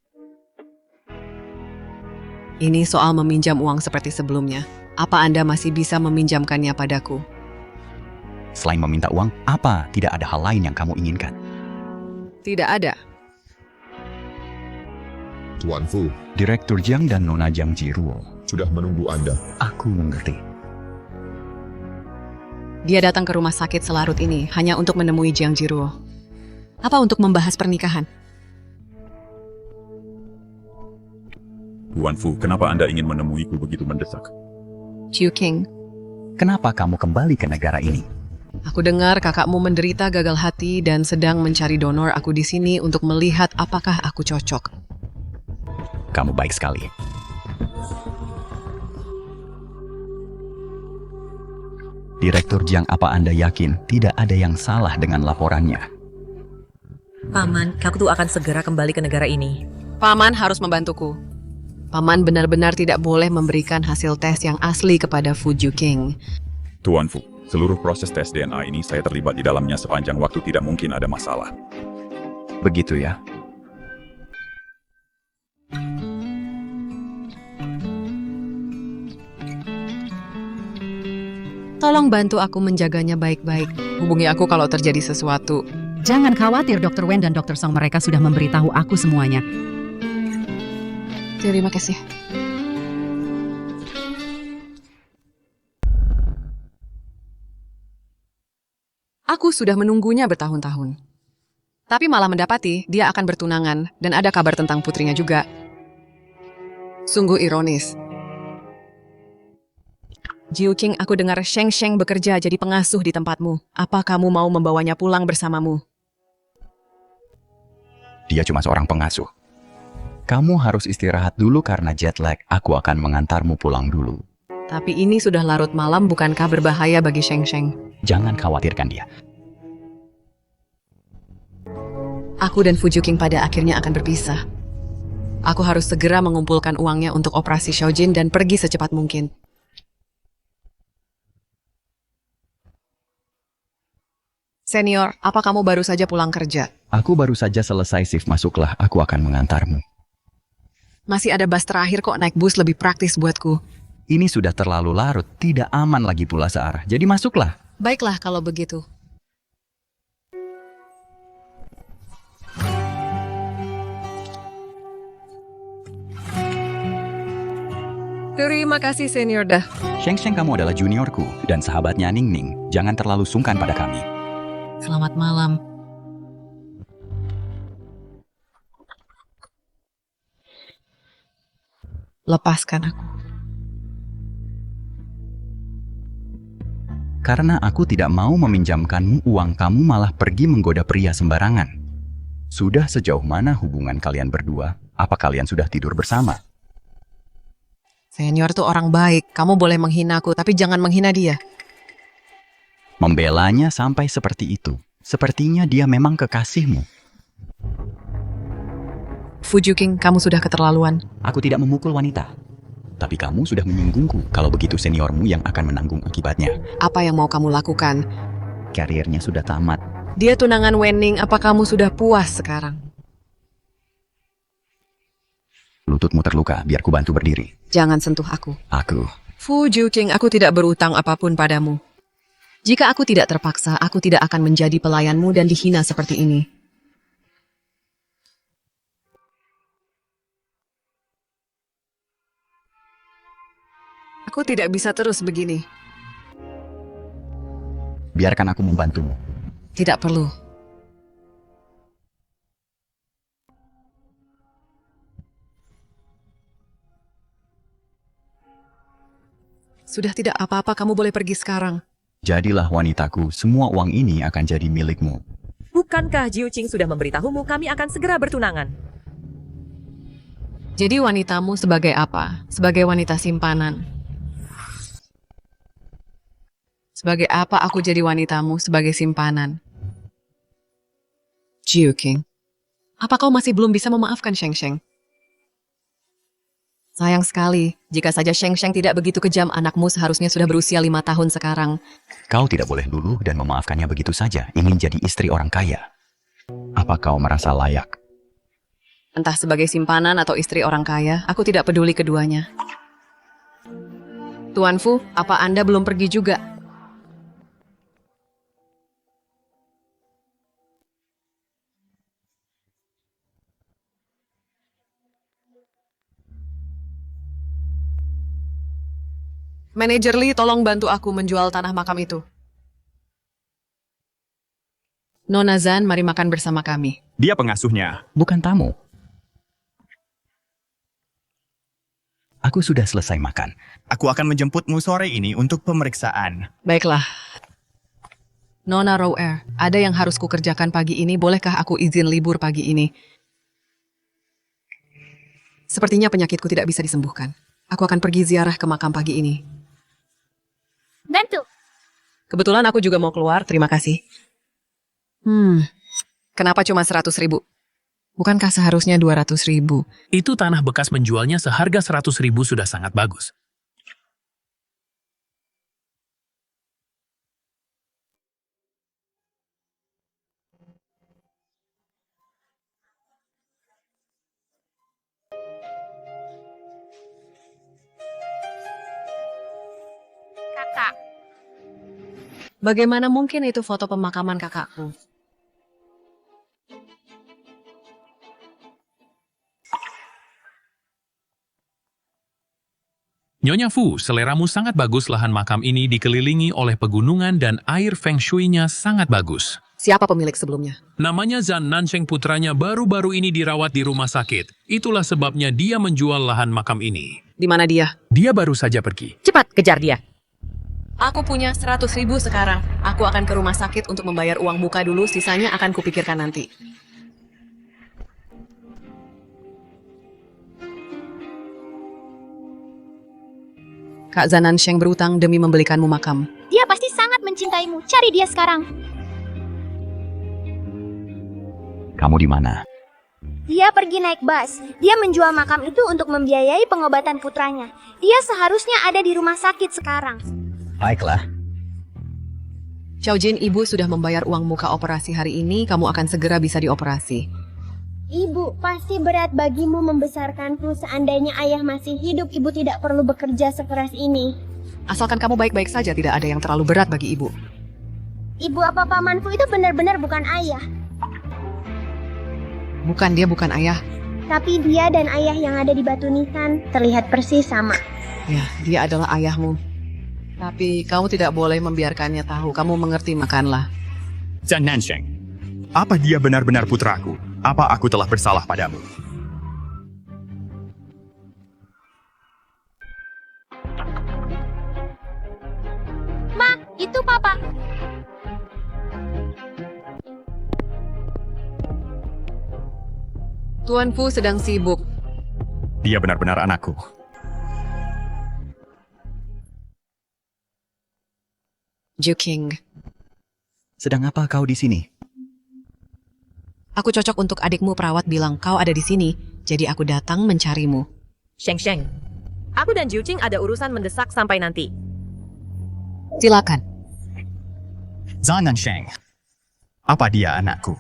Ini soal meminjam uang seperti sebelumnya. Apa Anda masih bisa meminjamkannya padaku? Selain meminta uang, apa tidak ada hal lain yang kamu inginkan? Tidak ada. Tuan Fu, Direktur Jiang dan Nona Jiang Jiruo sudah menunggu Anda. Aku mengerti. Dia datang ke rumah sakit selarut ini hanya untuk menemui Jiang Jiruo. Apa untuk membahas pernikahan? Tuan Fu, kenapa Anda ingin menemuiku begitu mendesak? Chiu King, kenapa kamu kembali ke negara ini? aku dengar kakakmu menderita gagal hati dan sedang mencari donor. Aku di sini untuk melihat apakah aku cocok. Kamu baik sekali. Direktur Jiang, apa Anda yakin tidak ada yang salah dengan laporannya? Paman, aku tuh akan segera kembali ke negara ini. Paman harus membantuku. Paman benar-benar tidak boleh memberikan hasil tes yang asli kepada Fu Juking. Tuan Fu, seluruh proses tes DNA ini saya terlibat di dalamnya sepanjang waktu, tidak mungkin ada masalah. Begitu ya? Tolong bantu aku menjaganya baik-baik. Hubungi aku kalau terjadi sesuatu. Jangan khawatir, Dr. Wen dan Dr. Song, mereka sudah memberitahu aku semuanya. Terima kasih. Aku sudah menunggunya bertahun-tahun. Tapi malah mendapati dia akan bertunangan dan ada kabar tentang putrinya juga. Sungguh ironis. Jiu King, aku dengar Sheng Sheng bekerja jadi pengasuh di tempatmu. Apa kamu mau membawanya pulang bersamamu? Dia cuma seorang pengasuh. Kamu harus istirahat dulu karena jet lag. Aku akan mengantarmu pulang dulu. Tapi ini sudah larut malam, bukankah berbahaya bagi Sheng Sheng? Jangan khawatirkan dia. Aku dan Fu Juking pada akhirnya akan berpisah. Aku harus segera mengumpulkan uangnya untuk operasi Xiaojin dan pergi secepat mungkin. Senior, apa kamu baru saja pulang kerja? Aku baru saja selesai shift, masuklah. Aku akan mengantarmu. Masih ada bus terakhir kok, naik bus lebih praktis buatku. Ini sudah terlalu larut, tidak aman lagi pula searah. Jadi masuklah. Baiklah kalau begitu. Terima kasih, Senior dah. Sheng Sheng, kamu adalah juniorku dan sahabatnya Ning Ning. Jangan terlalu sungkan pada kami. Selamat malam. Lepaskan aku. Karena aku tidak mau meminjamkanmu uang, kamu malah pergi menggoda pria sembarangan. Sudah sejauh mana hubungan kalian berdua? Apa kalian sudah tidur bersama? Senior tuh orang baik, kamu boleh menghina aku, tapi jangan menghina dia. Membelanya sampai seperti itu. Sepertinya dia memang kekasihmu. Fujuking, kamu sudah keterlaluan. Aku tidak memukul wanita. Tapi kamu sudah menyinggungku. Kalau begitu seniormu yang akan menanggung akibatnya. Apa yang mau kamu lakukan? Karirnya sudah tamat. Dia tunangan Wenning, apa kamu sudah puas sekarang? Lututmu terluka, biar ku bantu berdiri. Jangan sentuh aku. Aku. Fujuking, aku tidak berutang apapun padamu. Jika aku tidak terpaksa, aku tidak akan menjadi pelayanmu dan dihina seperti ini. Aku tidak bisa terus begini. Biarkan aku membantumu. Tidak perlu. Sudah tidak apa-apa, kamu boleh pergi sekarang. Jadilah wanitaku, semua uang ini akan jadi milikmu. Bukankah Jiu Qing sudah memberitahumu kami akan segera bertunangan? Jadi wanitamu sebagai apa? Sebagai wanita simpanan. Sebagai apa aku jadi wanitamu sebagai simpanan? Jiu Qing, apa kau masih belum bisa memaafkan Sheng Sheng? Sayang sekali, jika saja Sheng Sheng tidak begitu kejam, anakmu seharusnya sudah berusia 5 tahun sekarang. Kau tidak boleh luluh dan memaafkannya begitu saja, ingin jadi istri orang kaya. Apa kau merasa layak? Entah sebagai simpanan atau istri orang kaya, aku tidak peduli keduanya. Tuan Fu, apa Anda belum pergi juga? Manajer Lee, tolong bantu aku menjual tanah makam itu. Nona Zan, mari makan bersama kami. Dia pengasuhnya. Bukan tamu. Aku sudah selesai makan. Aku akan menjemputmu sore ini untuk pemeriksaan. Baiklah. Nona Rower, ada yang harus kukerjakan pagi ini, bolehkah aku izin libur pagi ini? Sepertinya penyakitku tidak bisa disembuhkan. Aku akan pergi ziarah ke makam pagi ini. Bantu. Kebetulan aku juga mau keluar, terima kasih. Kenapa cuma 100.000? Bukankah seharusnya 200.000? Itu tanah bekas menjualnya seharga 100.000 sudah sangat bagus. Kakak. Bagaimana mungkin itu foto pemakaman kakakku? Nyonya Fu, seleramu sangat bagus. Lahan makam ini dikelilingi oleh pegunungan dan air feng shui-nya sangat bagus. Siapa pemilik sebelumnya? Namanya Zan Nansheng, putranya baru-baru ini dirawat di rumah sakit. Itulah sebabnya dia menjual lahan makam ini. Di mana dia? Dia baru saja pergi. Cepat, kejar dia. Aku punya 100.000 sekarang. Aku akan ke rumah sakit untuk membayar uang muka dulu, sisanya akan kupikirkan nanti. Kak Zan Nansheng berutang demi membelikanmu makam. Dia pasti sangat mencintaimu. Cari dia sekarang. Kamu di mana? Dia pergi naik bus. Dia menjual makam itu untuk membiayai pengobatan putranya. Dia seharusnya ada di rumah sakit sekarang. Baiklah. Xiaojin, ibu sudah membayar uang muka operasi hari ini. Kamu akan segera bisa dioperasi. Ibu, pasti berat bagimu membesarkanku. Seandainya ayah masih hidup, ibu tidak perlu bekerja sekeras ini. Asalkan kamu baik-baik saja, tidak ada yang terlalu berat bagi ibu. Ibu apa pamanku itu benar-benar bukan ayah. Bukan, dia bukan ayah. Tapi dia dan ayah yang ada di batu nisan terlihat persis sama. Ya, dia adalah ayahmu. Tapi kamu tidak boleh membiarkannya tahu. Kamu mengerti, makanlah. Zan Nansheng, apa dia benar-benar putraku? Apa aku telah bersalah padamu? Ma, itu papa. Tuan Fu sedang sibuk. Dia benar-benar anakku. Juking, Sedang apa kau di sini? aku cocok untuk adikmu. Perawat bilang kau ada di sini, jadi aku datang mencarimu. Sheng Sheng, aku dan Jiuqing ada urusan mendesak sampai nanti. Silakan. Zhan Nansheng. Apa dia anakku?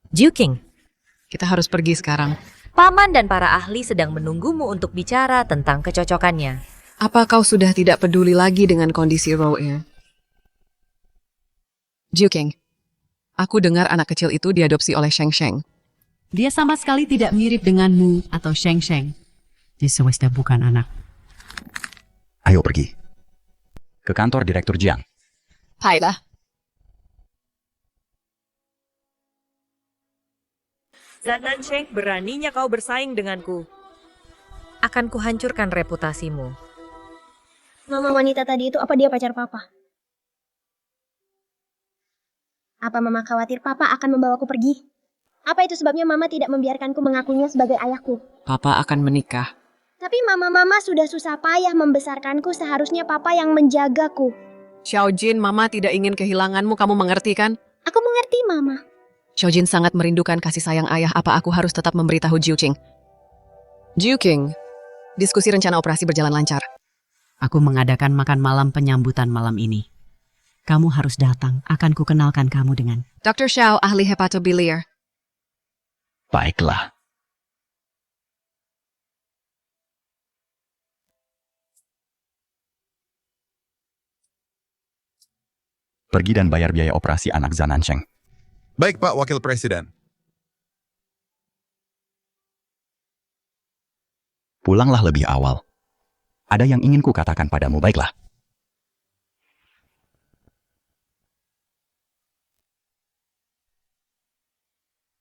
Jiuqing, Kita harus pergi sekarang. paman dan para ahli sedang menunggumu untuk bicara tentang kecocokannya. Apa kau sudah tidak peduli lagi dengan kondisi Roe? Juking, aku dengar anak kecil itu diadopsi oleh Sheng Sheng. Dia sama sekali tidak mirip denganmu atau Sheng Sheng. Dia sudah bukan anak. Ayo pergi. Ke kantor Direktur Jiang. Baiklah. Zhan Nansheng, beraninya kau bersaing denganku. Akan kuhancurkan reputasimu. Mama wanita tadi itu apa dia pacar papa? Apa mama khawatir papa akan membawaku pergi? Apa itu sebabnya mama tidak membiarkanku mengakuinya sebagai ayahku? Papa akan menikah. Tapi mama sudah susah payah membesarkanku, seharusnya papa yang menjagaku. Xiaojin, mama tidak ingin kehilanganmu, kamu mengerti kan? Aku mengerti mama. Xiaojin sangat merindukan kasih sayang ayah. Apa aku harus tetap memberitahu Jiuqing? Jiuqing, diskusi rencana operasi berjalan lancar. Aku mengadakan makan malam penyambutan malam ini. Kamu harus datang, akan kukenalkan kamu dengan Dr. Xiao, ahli hepatobiliar. Baiklah. Pergi dan bayar biaya operasi anak Zhan Nansheng. Baik, Pak Wakil Presiden. Pulanglah lebih awal. Ada yang ingin ku katakan padamu, baiklah.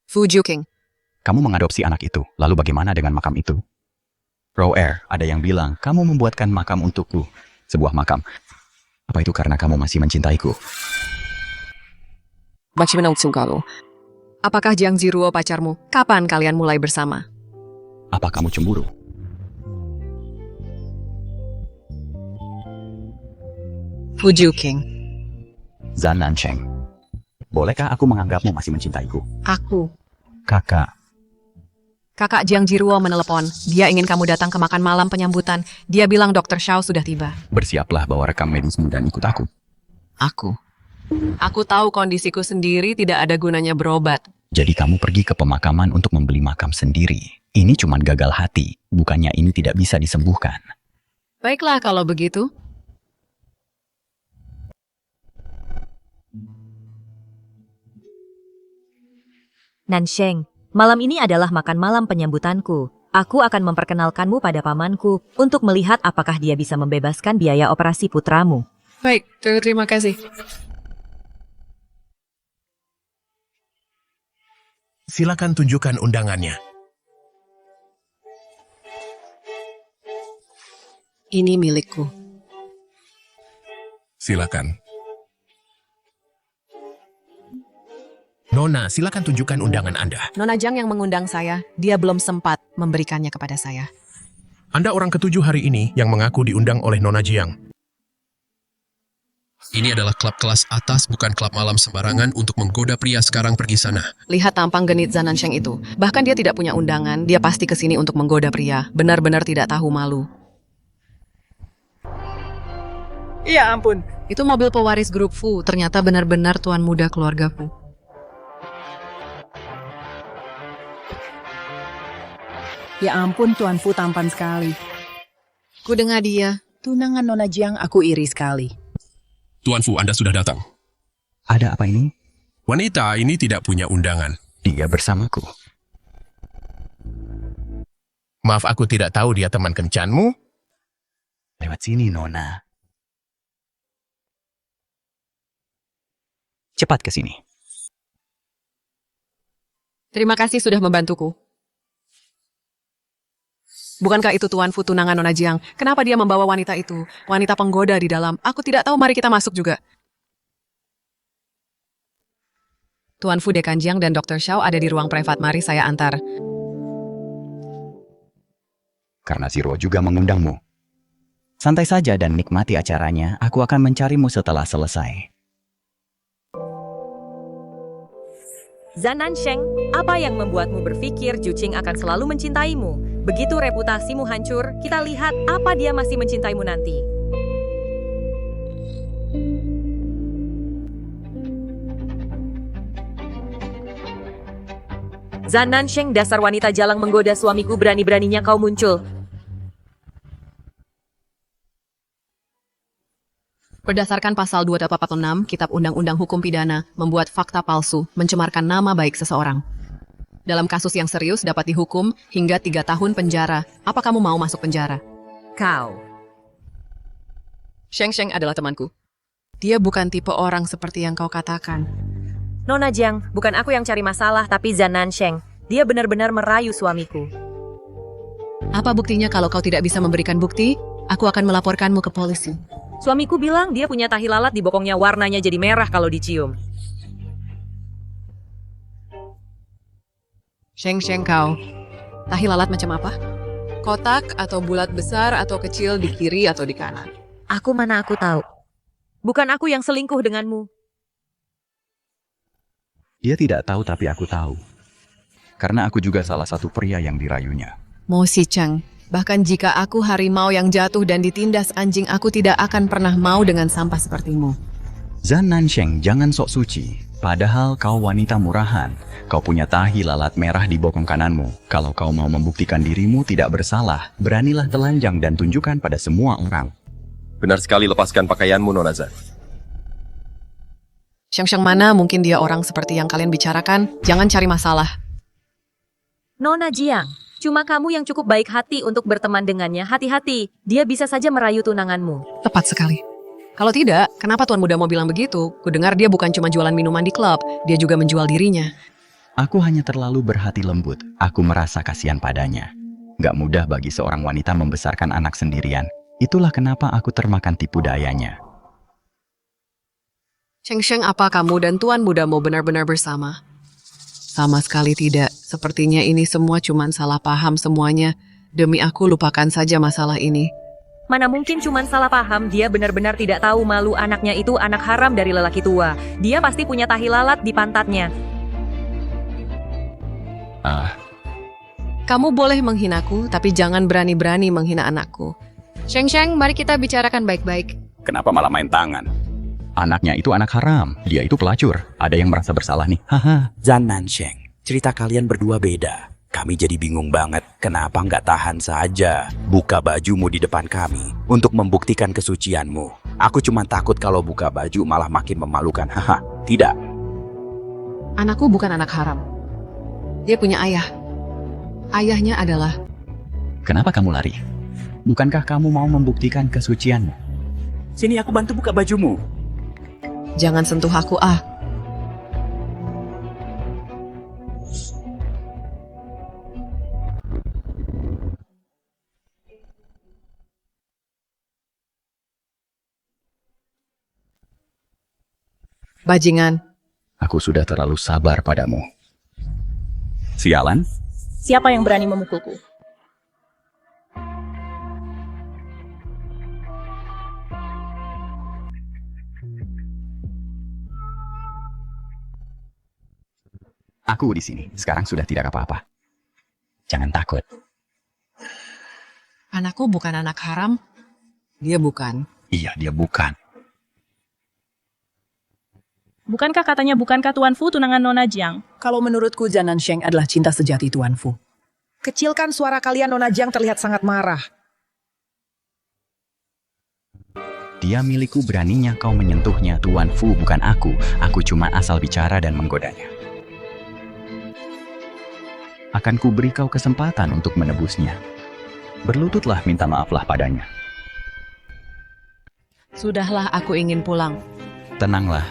Fu Juking, Kamu mengadopsi anak itu, lalu bagaimana dengan makam itu? Roer, ada yang bilang kamu membuatkan makam untukku. Sebuah makam. Apa itu karena kamu masih mencintaiku? apakah Jiang Ziruo pacarmu? Kapan kalian mulai bersama? Apa kamu cemburu? Fu Juking, Zhan Nansheng. Bolehkah aku menganggapmu masih mencintaiku? aku. Kakak. Kakak Jiang Ziruo menelepon. Dia ingin kamu datang ke makan malam penyambutan. Dia bilang Dr. Xiao sudah tiba. Bersiaplah bawa rekam medismu dan ikut aku. Aku tahu kondisiku sendiri tidak ada gunanya berobat. Jadi kamu pergi ke pemakaman untuk membeli makam sendiri. Ini cuma gagal hati. Bukannya ini tidak bisa disembuhkan. Baiklah kalau begitu. Nansheng, malam ini adalah makan malam penyambutanku. Aku akan memperkenalkanmu pada pamanku untuk melihat apakah dia bisa membebaskan biaya operasi putramu. Baik, terima kasih. Silakan tunjukkan undangannya. Ini milikku. Silakan. Nona, silakan tunjukkan undangan Anda. Nona Jiang yang mengundang saya, dia belum sempat memberikannya kepada saya. Anda orang ketujuh hari ini yang mengaku diundang oleh Nona Jiang. Ini adalah klub kelas atas, bukan klub malam sembarangan untuk menggoda pria. Sekarang pergi sana. Lihat tampang genit Zhan Nansheng itu. Bahkan dia tidak punya undangan, dia pasti kesini untuk menggoda pria. Benar-benar tidak tahu malu. Iya ampun. Itu mobil pewaris grup Fu, ternyata benar-benar tuan muda keluarga Fu. Ya ampun, Tuan Fu tampan sekali. Ku dengar dia. Tunangan Nona Jiang aku iri sekali. Tuan Fu, Anda sudah datang. Ada apa ini? Wanita ini tidak punya undangan. Dia bersamaku. Maaf, aku tidak tahu dia teman kencanmu. Lewat sini, Nona. Cepat ke sini. Terima kasih sudah membantuku. Bukankah itu Tuan Fu tunangan Nona Jiang? Kenapa dia membawa wanita itu? Wanita penggoda di dalam. Aku tidak tahu, mari kita masuk juga. Tuan Fu Dekanjiang dan Dr. Xiao ada di ruang privat. Mari saya antar. Karena Zero juga mengundangmu. Santai saja dan nikmati acaranya, aku akan mencarimu setelah selesai. Zhan Nansheng, apa yang membuatmu berpikir Juqing akan selalu mencintaimu? Begitu reputasimu hancur, kita lihat apa dia masih mencintaimu nanti. Zhan Nansheng, dasar wanita jalang menggoda suamiku, berani-beraninya kau muncul. Berdasarkan pasal 246 Kitab Undang-Undang Hukum Pidana, membuat fakta palsu mencemarkan nama baik seseorang. Dalam kasus yang serius dapat dihukum hingga 3 tahun penjara. Apa kamu mau masuk penjara? Kau. Sheng Sheng adalah temanku. Dia bukan tipe orang seperti yang kau katakan. Nona Jiang, bukan aku yang cari masalah, tapi Zhan Nansheng. Dia benar-benar merayu suamiku. Apa buktinya? Kalau kau tidak bisa memberikan bukti, aku akan melaporkanmu ke polisi. Suamiku bilang dia punya tahi lalat di bokongnya, warnanya jadi merah kalau dicium. Sheng Sheng kau, tahi lalat macam apa? Kotak atau bulat besar atau kecil di kiri atau di kanan? Mana aku tahu. Bukan aku yang selingkuh denganmu. Dia tidak tahu tapi aku tahu. Karena aku juga salah satu pria yang dirayunya. Mo Si Cheng, bahkan jika aku harimau yang jatuh dan ditindas anjing, aku tidak akan pernah mau dengan sampah sepertimu. Zhan Nansheng, jangan sok suci. Padahal kau wanita murahan. Kau punya tahi lalat merah di bokong kananmu. Kalau kau mau membuktikan dirimu tidak bersalah, beranilah telanjang dan tunjukkan pada semua orang. Benar sekali, lepaskan pakaianmu, Nona Zhan. Sheng Sheng mana mungkin dia orang seperti yang kalian bicarakan? Jangan cari masalah. Nona Jiang, cuma kamu yang cukup baik hati untuk berteman dengannya. Hati-hati, dia bisa saja merayu tunanganmu. Tepat sekali. Kalau tidak, kenapa Tuan Muda mau bilang begitu? Kudengar dia bukan cuma jualan minuman di klub, dia juga menjual dirinya. Aku hanya terlalu berhati lembut. Aku merasa kasihan padanya. Gak mudah bagi seorang wanita membesarkan anak sendirian. Itulah kenapa aku termakan tipu dayanya. Sheng Sheng, apa kamu dan Tuan Muda mau benar-benar bersama? Sama sekali tidak. Sepertinya ini semua cuma salah paham semuanya. Demi aku, lupakan saja masalah ini. Mana mungkin cuman salah paham, dia benar-benar tidak tahu malu anaknya itu anak haram dari lelaki tua. Dia pasti punya tahi lalat di pantatnya. Kamu boleh menghinaku, tapi jangan berani-berani menghina anakku. Sheng Sheng, mari kita bicarakan baik-baik. Kenapa malah main tangan? Anaknya itu anak haram, dia itu pelacur. Ada yang merasa bersalah nih, haha. Zhan Nansheng, cerita kalian berdua beda. Kami jadi bingung banget, kenapa nggak tahan saja buka bajumu di depan kami untuk membuktikan kesucianmu. Aku cuma takut kalau buka baju malah makin memalukan, haha. Tidak. Anakku bukan anak haram. Dia punya ayah. Ayahnya adalah... Kenapa kamu lari? Bukankah kamu mau membuktikan kesucianmu? Sini aku bantu buka bajumu. Jangan sentuh aku, Bajingan. Aku sudah terlalu sabar padamu. Sialan? Siapa yang berani memukulku? Aku di sini. Sekarang sudah tidak apa-apa. Jangan takut. Anakku bukan anak haram. Dia bukan. Iya, dia bukan. Bukankah Tuan Fu tunangan Nona Jiang? Kalau menurutku Zhan Nansheng adalah cinta sejati Tuan Fu. Kecilkan suara kalian, Nona Jiang terlihat sangat marah. Dia milikku, beraninya kau menyentuhnya. Tuan Fu, bukan aku. Aku cuma asal bicara dan menggodanya. Akan ku beri kau kesempatan untuk menebusnya. Berlututlah, minta maaflah padanya. Sudahlah, aku ingin pulang. Tenanglah.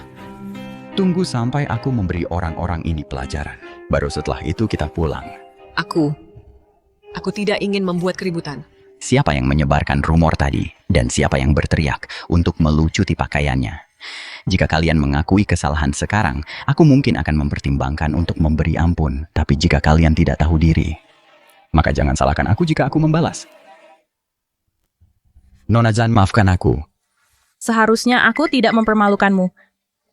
Tunggu sampai aku memberi orang-orang ini pelajaran. Baru setelah itu kita pulang. Aku tidak ingin membuat keributan. Siapa yang menyebarkan rumor tadi? Dan siapa yang berteriak untuk melucuti pakaiannya? Jika kalian mengakui kesalahan sekarang, aku mungkin akan mempertimbangkan untuk memberi ampun. Tapi jika kalian tidak tahu diri, maka jangan salahkan aku jika aku membalas. Nona Zan, maafkan aku. Seharusnya aku tidak mempermalukanmu.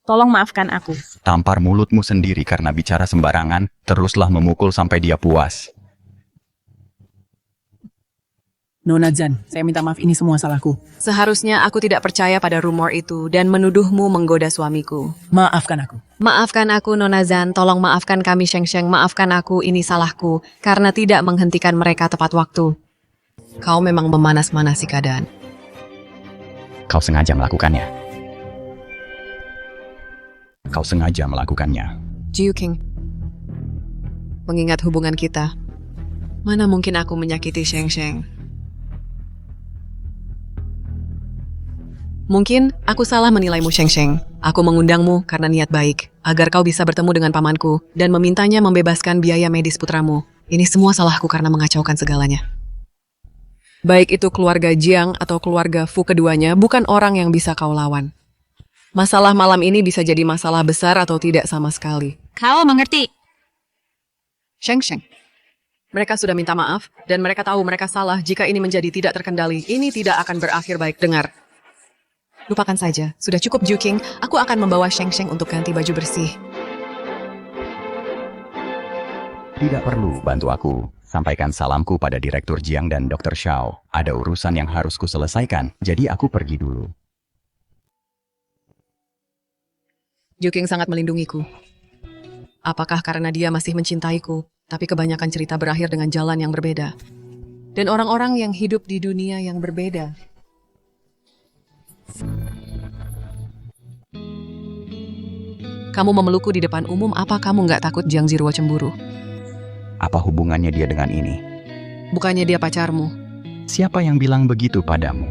Tolong maafkan aku. Tampar mulutmu sendiri karena bicara sembarangan, teruslah memukul sampai dia puas. Nona Zan, saya minta maaf, ini semua salahku. Seharusnya aku tidak percaya pada rumor itu dan menuduhmu menggoda suamiku. Maafkan aku. Maafkan aku, Nona Zan. Tolong maafkan kami, Sheng Sheng. Maafkan aku, ini salahku. Karena tidak menghentikan mereka tepat waktu. Kau memang memanas-manasi keadaan. Kau sengaja melakukannya. Kau sengaja melakukannya. Jiu King. Mengingat hubungan kita, mana mungkin aku menyakiti Sheng Sheng? Mungkin aku salah menilaimu, Sheng Sheng. Aku mengundangmu karena niat baik, agar kau bisa bertemu dengan pamanku dan memintanya membebaskan biaya medis putramu. Ini semua salahku karena mengacaukan segalanya. Baik itu keluarga Jiang atau keluarga Fu, keduanya bukan orang yang bisa kau lawan. Masalah malam ini bisa jadi masalah besar atau tidak sama sekali. Kau mengerti? Sheng Sheng. Mereka sudah minta maaf, dan mereka tahu mereka salah. Jika ini menjadi tidak terkendali, ini tidak akan berakhir baik. Dengar. Lupakan saja, sudah cukup Jiu King. Aku akan membawa Sheng Sheng untuk ganti baju bersih. Tidak perlu bantu aku. Sampaikan salamku pada Direktur Jiang dan Dr. Xiao. Ada urusan yang harus kuselesaikan, jadi aku pergi dulu. Jiu King sangat melindungiku. Apakah karena dia masih mencintaiku, tapi kebanyakan cerita berakhir dengan jalan yang berbeda. Dan orang-orang yang hidup di dunia yang berbeda. Kamu memelukku di depan umum, apa kamu nggak takut Jiang Ziruo cemburu? Apa hubungannya dia dengan ini? Bukannya dia pacarmu? Siapa yang bilang begitu padamu?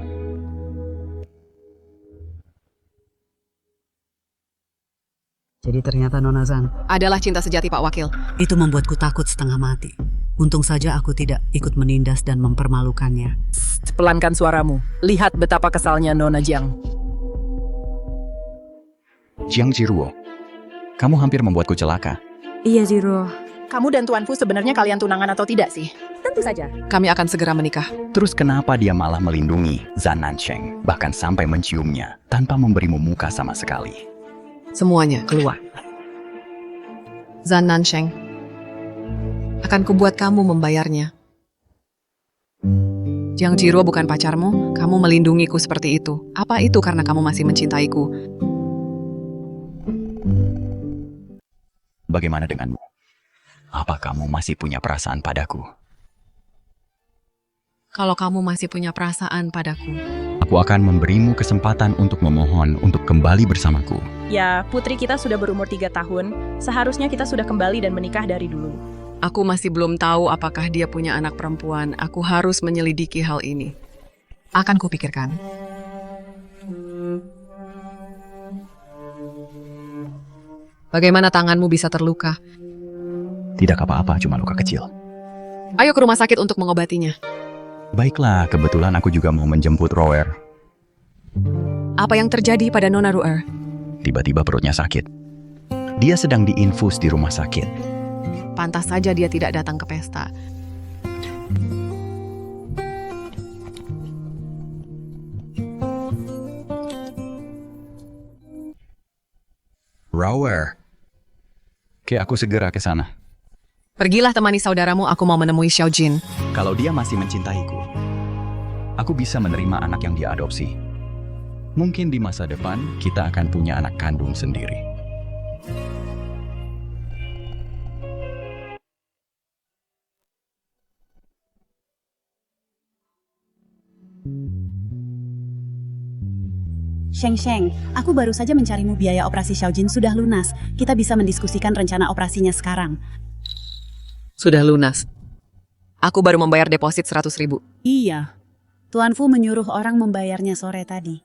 Jadi ternyata Nona Zan Adalah cinta sejati, Pak Wakil. itu membuatku takut setengah mati. Untung saja aku tidak ikut menindas dan mempermalukannya. Pelankan suaramu. Lihat betapa kesalnya Nona Jiang. Jiang Ziruo, kamu hampir membuatku celaka. Iya, Ziro. Kamu dan Tuan Fu sebenarnya kalian tunangan atau tidak sih? Tentu saja. Kami akan segera menikah. Terus kenapa dia malah melindungi Zan Nansheng, bahkan sampai menciumnya, tanpa memberimu muka sama sekali? Semuanya keluar. Zan Nansheng, akan kubuat kamu membayarnya. Jiang Ziruo bukan pacarmu, kamu melindungiku seperti itu. Apa itu karena kamu masih mencintaiku? Bagaimana denganmu? Apa kamu masih punya perasaan padaku? Kalau kamu masih punya perasaan padaku, aku akan memberimu kesempatan untuk memohon untuk kembali bersamaku. Ya, putri kita sudah berumur 3 tahun. Seharusnya kita sudah kembali dan menikah dari dulu. aku masih belum tahu apakah dia punya anak perempuan. Aku harus menyelidiki hal ini. Akan kupikirkan. Bagaimana tanganmu bisa terluka? Tidak apa-apa, cuma luka kecil. Ayo ke rumah sakit untuk mengobatinya. Baiklah, kebetulan aku juga mau menjemput Rower. Apa yang terjadi pada Nona Ruer? Tiba-tiba perutnya sakit. Dia sedang diinfus di rumah sakit. Pantas saja dia tidak datang ke pesta. Rower. Oke, aku segera ke sana. Pergilah temani saudaramu, aku mau menemui Xiao Jin. Kalau dia masih mencintaiku, aku bisa menerima anak yang dia adopsi. Mungkin di masa depan, kita akan punya anak kandung sendiri. Sheng Sheng, aku baru saja mencarimu, biaya operasi Xiaojin sudah lunas. Kita bisa mendiskusikan rencana operasinya sekarang. Sudah lunas. Aku baru membayar deposit 100.000. Iya. Tuan Fu menyuruh orang membayarnya sore tadi.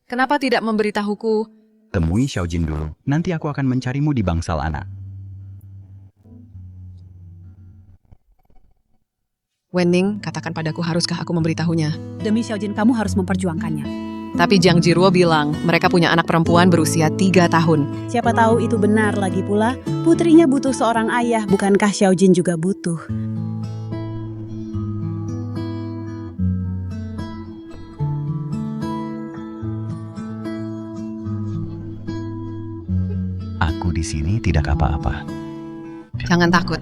Kenapa tidak memberitahuku? Temui Xiaojin dulu, nanti aku akan mencarimu di bangsal anak. Wenning, katakan padaku, haruskah aku memberitahunya? Demi Xiaojin, kamu harus memperjuangkannya. Tapi Jiang Jiruo bilang mereka punya anak perempuan berusia 3 tahun. Siapa tahu itu benar lagi pula. Putrinya butuh seorang ayah, bukankah Xiaojin juga butuh? Aku di sini tidak apa-apa. Jangan takut,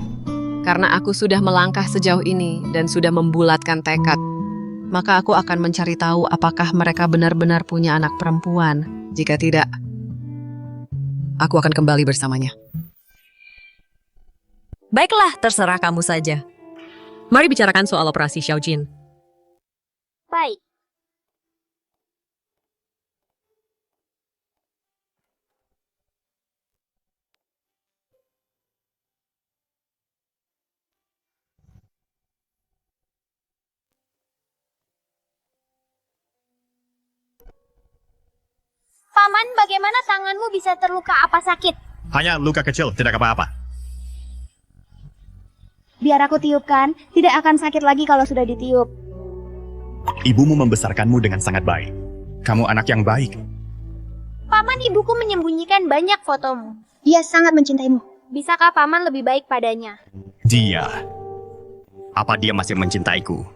karena aku sudah melangkah sejauh ini dan sudah membulatkan tekad. Maka aku akan mencari tahu apakah mereka benar-benar punya anak perempuan. Jika tidak, aku akan kembali bersamanya. Baiklah, terserah kamu saja. Mari bicarakan soal operasi Xiaojin. Baik. Paman, bagaimana tanganmu bisa terluka? Apa sakit? Hanya luka kecil, tidak apa-apa. Biar aku tiupkan, tidak akan sakit lagi kalau sudah ditiup. Ibumu membesarkanmu dengan sangat baik. Kamu anak yang baik. Paman, ibuku menyembunyikan banyak fotomu. Dia sangat mencintaimu. Bisakah paman lebih baik padanya? Dia. Apa dia masih mencintaiku?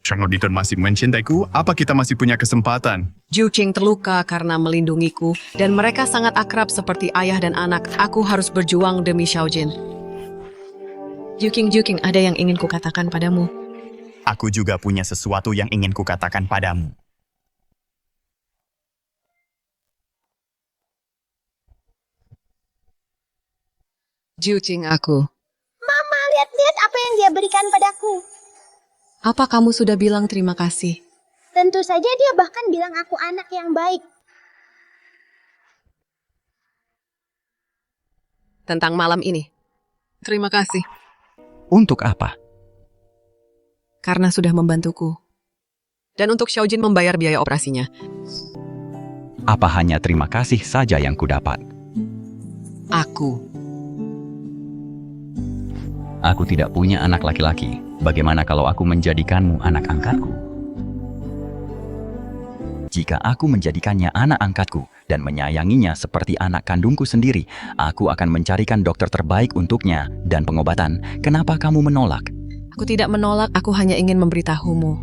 Chang Auditor masih mencintaiku, apa kita masih punya kesempatan? Jiu Qing terluka karena melindungiku, dan mereka sangat akrab seperti ayah dan anak. Aku harus berjuang demi Xiaojin. Jiu Qing, ada yang ingin kukatakan padamu. Aku juga punya sesuatu yang ingin kukatakan padamu. Jiu Qing aku. Mama, lihat-lihat apa yang dia berikan padaku. Apa kamu sudah bilang terima kasih? Tentu saja dia bahkan bilang aku anak yang baik. Tentang malam ini. Terima kasih. Untuk apa? Karena sudah membantuku. Dan untuk Xiaojin membayar biaya operasinya. Apa hanya terima kasih saja yang kudapat? Aku tidak punya anak laki-laki. Bagaimana kalau aku menjadikanmu anak angkatku? Jika aku menjadikannya anak angkatku dan menyayanginya seperti anak kandungku sendiri, aku akan mencarikan dokter terbaik untuknya dan pengobatan. Kenapa kamu menolak? Aku tidak menolak, aku hanya ingin memberitahumu.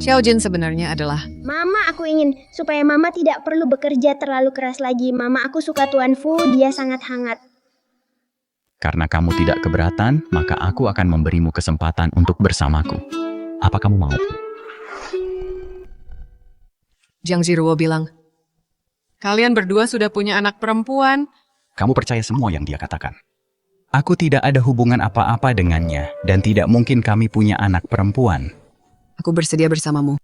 Xiaojin sebenarnya adalah... Mama, aku ingin supaya Mama tidak perlu bekerja terlalu keras lagi. Mama, aku suka Tuan Fu, dia sangat hangat. Karena kamu tidak keberatan, maka aku akan memberimu kesempatan untuk bersamaku. Apa kamu mau? Jiang Jiruo bilang, kalian berdua sudah punya anak perempuan. Kamu percaya semua yang dia katakan. Aku tidak ada hubungan apa-apa dengannya, dan tidak mungkin kami punya anak perempuan. Aku bersedia bersamamu.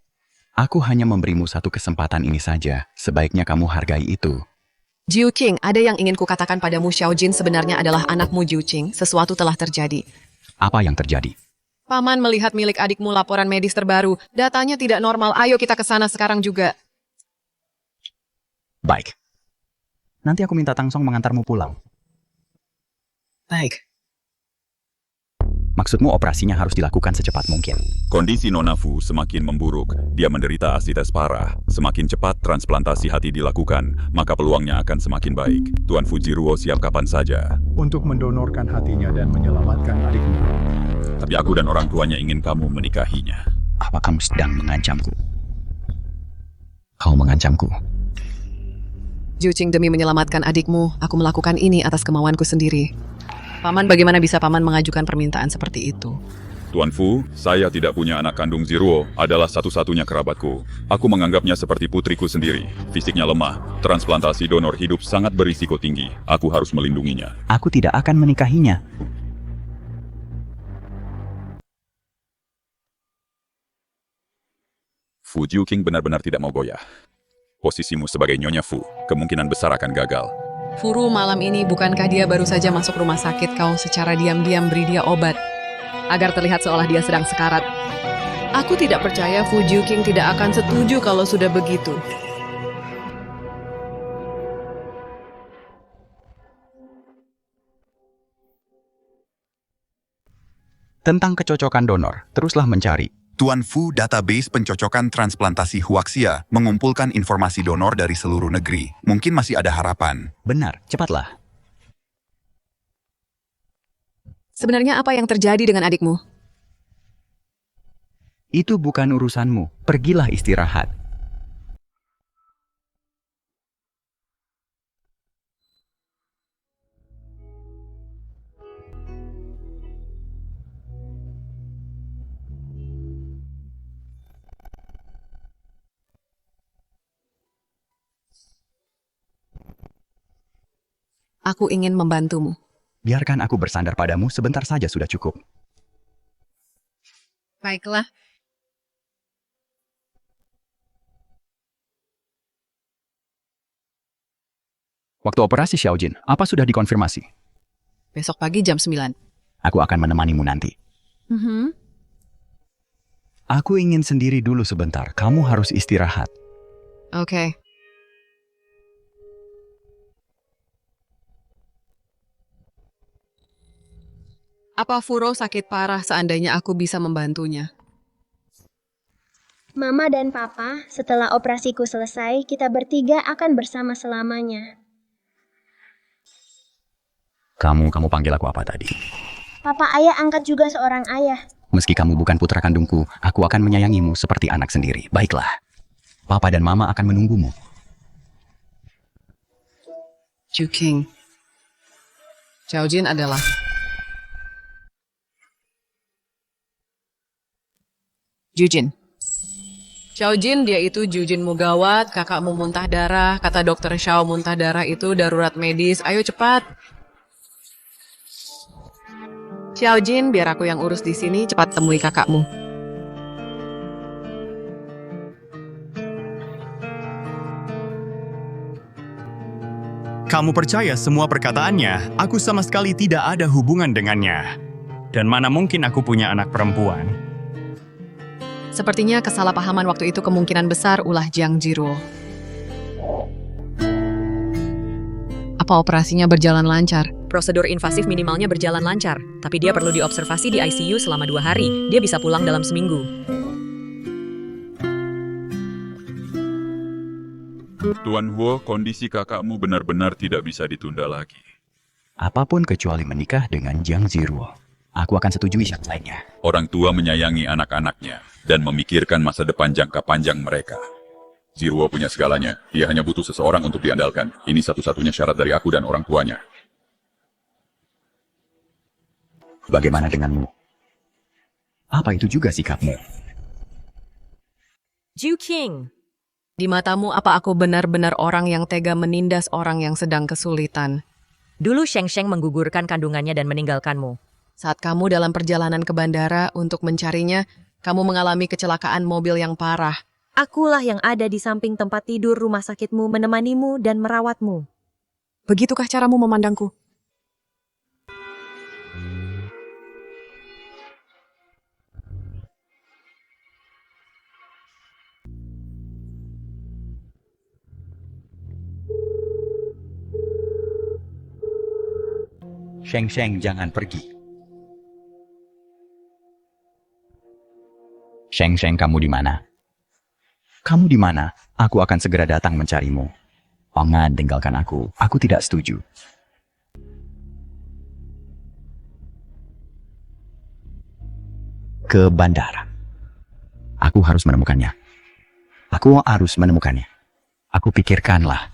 Aku hanya memberimu satu kesempatan ini saja, sebaiknya kamu hargai itu. Jiu Qing, ada yang ingin kukatakan padamu. Xiaojin sebenarnya adalah anakmu Jiu Qing. Sesuatu telah terjadi. Apa yang terjadi? Paman melihat milik adikmu laporan medis terbaru. Datanya tidak normal. Ayo kita ke sana sekarang juga. Baik. Nanti aku minta Tangsong mengantarmu pulang. Baik. Maksudmu operasinya harus dilakukan secepat mungkin. Kondisi Nona Fu semakin memburuk. Dia menderita asites parah. Semakin cepat transplantasi hati dilakukan, maka peluangnya akan semakin baik. Tuan Fujiruo siap kapan saja. Untuk mendonorkan hatinya dan menyelamatkan adikmu. Tapi aku dan orang tuanya ingin kamu menikahinya. Apa kamu sedang mengancamku? Kau mengancamku? Jiu Qing, demi menyelamatkan adikmu, aku melakukan ini atas kemauanku sendiri. Paman, bagaimana bisa Paman mengajukan permintaan seperti itu? Tuan Fu, saya tidak punya anak kandung Ziruo, adalah satu-satunya kerabatku. Aku menganggapnya seperti putriku sendiri. Fisiknya lemah, transplantasi donor hidup sangat berisiko tinggi. Aku harus melindunginya. Aku tidak akan menikahinya. Fu Jiuqing benar-benar tidak mau goyah. Posisimu sebagai Nyonya Fu, kemungkinan besar akan gagal. Furu, malam ini bukankah dia baru saja masuk rumah sakit? Kau secara diam-diam beri dia obat, agar terlihat seolah dia sedang sekarat. Aku tidak percaya Fu Jiuqing tidak akan setuju kalau sudah begitu. Tentang kecocokan donor, teruslah mencari. Tuan Fu Database Pencocokan Transplantasi Huaxia mengumpulkan informasi donor dari seluruh negeri. Mungkin masih ada harapan. Benar, cepatlah. Sebenarnya apa yang terjadi dengan adikmu? Itu bukan urusanmu. Pergilah istirahat. Aku ingin membantumu. Biarkan aku bersandar padamu sebentar saja sudah cukup. Baiklah. Waktu operasi Xiaojin, apa sudah dikonfirmasi? Besok pagi jam 9. Aku akan menemanimu nanti. Aku ingin sendiri dulu sebentar. Kamu harus istirahat. Oke. Apa Furo sakit parah seandainya aku bisa membantunya? Mama dan Papa, setelah operasiku selesai, kita bertiga akan bersama selamanya. Kamu panggil aku apa tadi? Papa ayah angkat juga seorang ayah. Meski kamu bukan putra kandungku, aku akan menyayangimu seperti anak sendiri. Baiklah. Papa dan Mama akan menunggumu. Juking. Xiaojin adalah... Jujin. Xiaojin, dia itu Jujinmu gawat, kakakmu muntah darah, kata dokter Xiao muntah darah itu darurat medis, ayo cepat. Xiaojin, biar aku yang urus di sini, cepat temui kakakmu. Kamu percaya semua perkataannya? Aku sama sekali tidak ada hubungan dengannya. Dan mana mungkin aku punya anak perempuan? Sepertinya kesalahpahaman waktu itu kemungkinan besar ulah Jiang Jiruo. Apa operasinya berjalan lancar? Prosedur invasif minimalnya berjalan lancar, tapi dia perlu diobservasi di ICU selama 2 hari. Dia bisa pulang dalam seminggu. Tuan Huo, kondisi kakakmu benar-benar tidak bisa ditunda lagi. Apapun kecuali menikah dengan Jiang Ziruo. Aku akan setujui syarat lainnya. Orang tua menyayangi anak-anaknya dan memikirkan masa depan jangka panjang mereka. Ziruo punya segalanya. Dia hanya butuh seseorang untuk diandalkan. Ini satu-satunya syarat dari aku dan orang tuanya. Bagaimana denganmu? Apa itu juga sikapmu? Juking. Di matamu, apa aku benar-benar orang yang tega menindas orang yang sedang kesulitan? Dulu Sheng Sheng menggugurkan kandungannya dan meninggalkanmu. Saat kamu dalam perjalanan ke bandara untuk mencarinya, kamu mengalami kecelakaan mobil yang parah. Akulah yang ada di samping tempat tidur rumah sakitmu menemanimu dan merawatmu. Begitukah caramu memandangku? Sheng Sheng, jangan pergi. Sheng Sheng, kamu di mana? Kamu di mana? Aku akan segera datang mencarimu. Jangan tinggalkan aku. Aku tidak setuju. Ke bandara. Aku harus menemukannya. Aku pikirkanlah.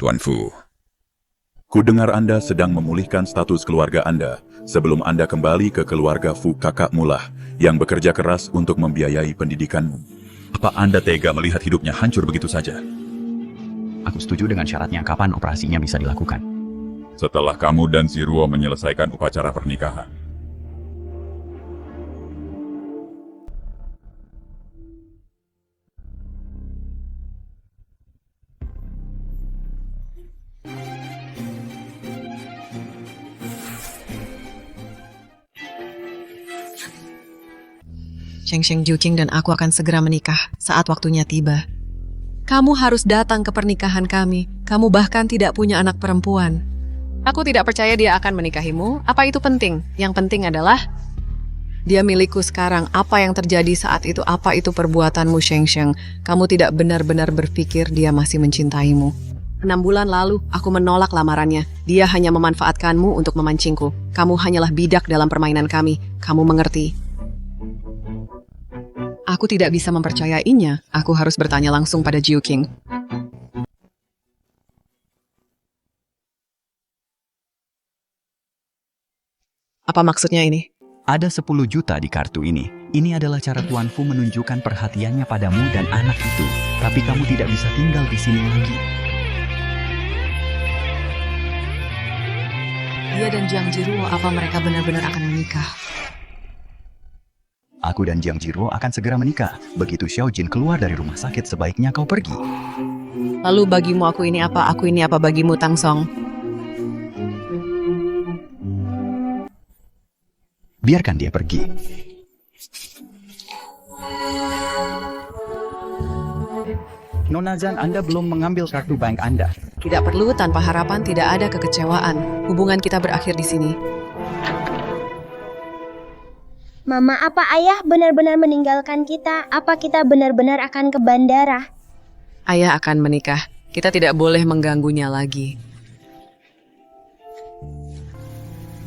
Tuan Fu, ku dengar Anda sedang memulihkan status keluarga Anda sebelum Anda kembali ke keluarga Fu kakakmu lah yang bekerja keras untuk membiayai pendidikanmu. Apa Anda tega melihat hidupnya hancur begitu saja? Aku setuju dengan syaratnya kapan operasinya bisa dilakukan. Setelah kamu dan Ziruo menyelesaikan upacara pernikahan. Sheng Sheng Juking dan aku akan segera menikah saat waktunya tiba. Kamu harus datang ke pernikahan kami. Kamu bahkan tidak punya anak perempuan. Aku tidak percaya dia akan menikahimu. Apa itu penting? Yang penting adalah Dia milikku sekarang. Apa yang terjadi saat itu? Apa itu perbuatanmu, Sheng Sheng? Kamu tidak benar-benar berpikir dia masih mencintaimu. 6 bulan lalu, aku menolak lamarannya. Dia hanya memanfaatkanmu untuk memancingku. Kamu hanyalah bidak dalam permainan kami. Kamu mengerti? Aku tidak bisa mempercayainya. Aku harus bertanya langsung pada Jiu King. Apa maksudnya ini? Ada 10 juta di kartu ini. Ini adalah cara Tuan Fu menunjukkan perhatiannya padamu dan anak itu. Tapi kamu tidak bisa tinggal di sini lagi. Dia dan Jiang Jiruo, apa mereka benar-benar akan menikah? Aku dan Jiang Jiruo akan segera menikah. Begitu Xiao Jin keluar dari rumah sakit, sebaiknya kau pergi. Lalu bagimu aku ini apa bagimu Tang Song? Biarkan dia pergi. Nona Zan, Anda belum mengambil kartu bank Anda. Tidak perlu, tanpa harapan tidak ada kekecewaan. Hubungan kita berakhir di sini. Mama, apa ayah benar-benar meninggalkan kita? Apa kita benar-benar akan ke bandara? Ayah akan menikah. Kita tidak boleh mengganggunya lagi.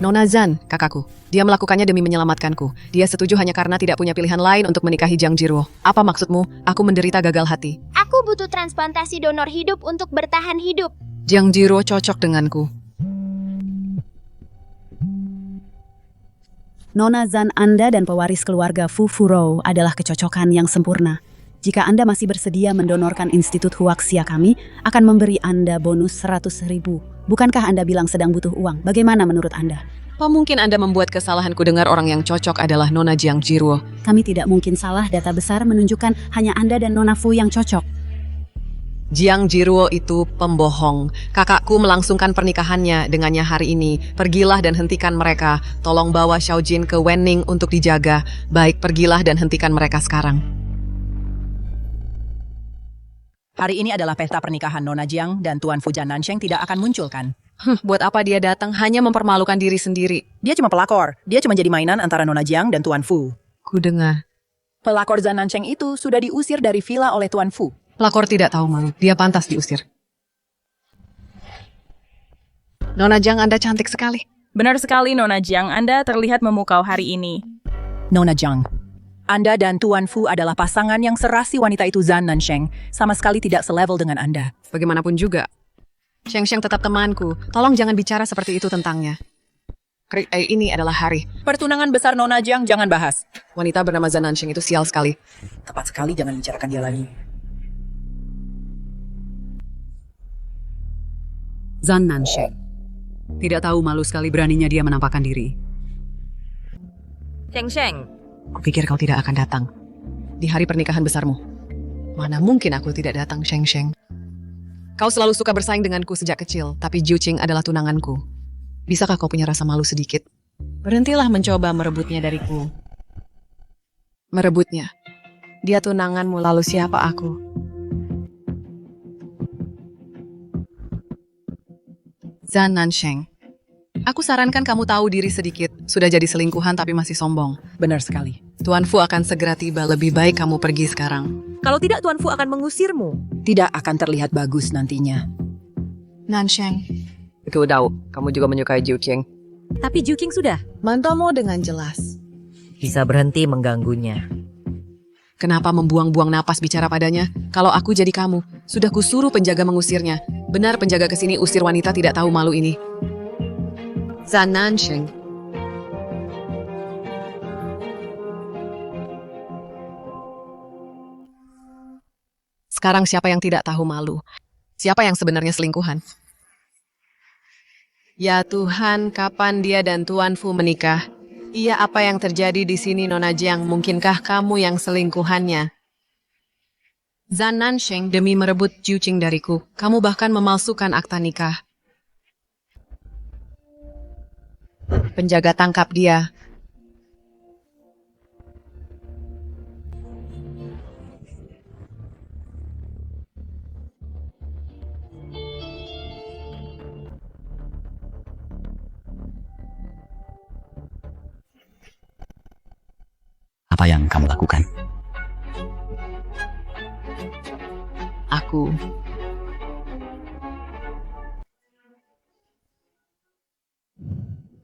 Nona Zan, kakakku. Dia melakukannya demi menyelamatkanku. Dia setuju hanya karena tidak punya pilihan lain untuk menikahi Jiang Jiruo. Apa maksudmu? Aku menderita gagal hati. Aku butuh transplantasi donor hidup untuk bertahan hidup. Jiang Jiruo cocok denganku. Nona Zan Anda dan pewaris keluarga Fu Furou adalah kecocokan yang sempurna. Jika Anda masih bersedia mendonorkan Institut Huaxia kami, akan memberi Anda bonus 100.000. Bukankah Anda bilang sedang butuh uang? Bagaimana menurut Anda? Apa mungkin Anda membuat kesalahanku dengar orang yang cocok adalah Nona Jiang Jiruo? Kami tidak mungkin salah, data besar menunjukkan hanya Anda dan Nona Fu yang cocok. Jiang Jiruo itu pembohong. Kakakku melangsungkan pernikahannya dengannya hari ini. Pergilah dan hentikan mereka. Tolong bawa Xiao Jin ke Wenning untuk dijaga. Baik, pergilah dan hentikan mereka sekarang. Hari ini adalah pesta pernikahan Nona Jiang dan Tuan Fu Jan Nansheng tidak akan muncul kan? Buat apa dia datang? Hanya mempermalukan diri sendiri. Dia cuma pelakor. Dia cuma jadi mainan antara Nona Jiang dan Tuan Fu. Ku dengar. Pelakor Jan Nansheng itu sudah diusir dari villa oleh Tuan Fu. Pelakor tidak tahu malu. Dia pantas diusir. Nona Jiang, Anda cantik sekali. Benar sekali, Nona Jiang. Anda terlihat memukau hari ini. Nona Jiang, Anda dan Tuan Fu adalah pasangan yang serasi wanita itu Zan Nansheng. Sama sekali tidak selevel dengan Anda. Bagaimanapun juga. Sheng Sheng tetap temanku. Tolong jangan bicara seperti itu tentangnya. Ini adalah hari. Pertunangan besar Nona Jiang jangan bahas. Wanita bernama Zan Nansheng itu sial sekali. Tepat sekali, jangan bicarakan dia lagi. Zan Nansheng. Tidak tahu, malu sekali beraninya dia menampakkan diri. Sheng Sheng. Kupikir kau tidak akan datang. Di hari pernikahan besarmu. Mana mungkin aku tidak datang, Sheng Sheng. Kau selalu suka bersaing denganku sejak kecil, tapi Jiu Qing adalah tunanganku. Bisakah kau punya rasa malu sedikit? Berhentilah mencoba merebutnya dariku. Merebutnya. Dia tunanganmu, lalu siapa aku? Zan Nansheng. Aku sarankan kamu tahu diri sedikit. Sudah jadi selingkuhan tapi masih sombong. Benar sekali. Tuan Fu akan segera tiba. Lebih baik kamu pergi sekarang. Kalau tidak, Tuan Fu akan mengusirmu. Tidak akan terlihat bagus nantinya. Nansheng. Aku tahu, kamu juga menyukai Jiu Qing. Tapi Jiu Qing sudah. Mantomu dengan jelas. Bisa berhenti mengganggunya. Kenapa membuang-buang napas bicara padanya? Kalau aku jadi kamu, sudah kusuruh penjaga mengusirnya. Benar penjaga kesini usir wanita tidak tahu malu ini. Zan Nansheng. Sekarang siapa yang tidak tahu malu? Siapa yang sebenarnya selingkuhan? Ya Tuhan, kapan dia dan Tuan Fu menikah? Iya, apa yang terjadi di sini, Nona Jiang? Mungkinkah kamu yang selingkuhannya? Zan Nansheng demi merebut Jiu Qing dariku. Kamu bahkan memalsukan akta nikah. Penjaga tangkap dia. Apa yang kamu lakukan? Aku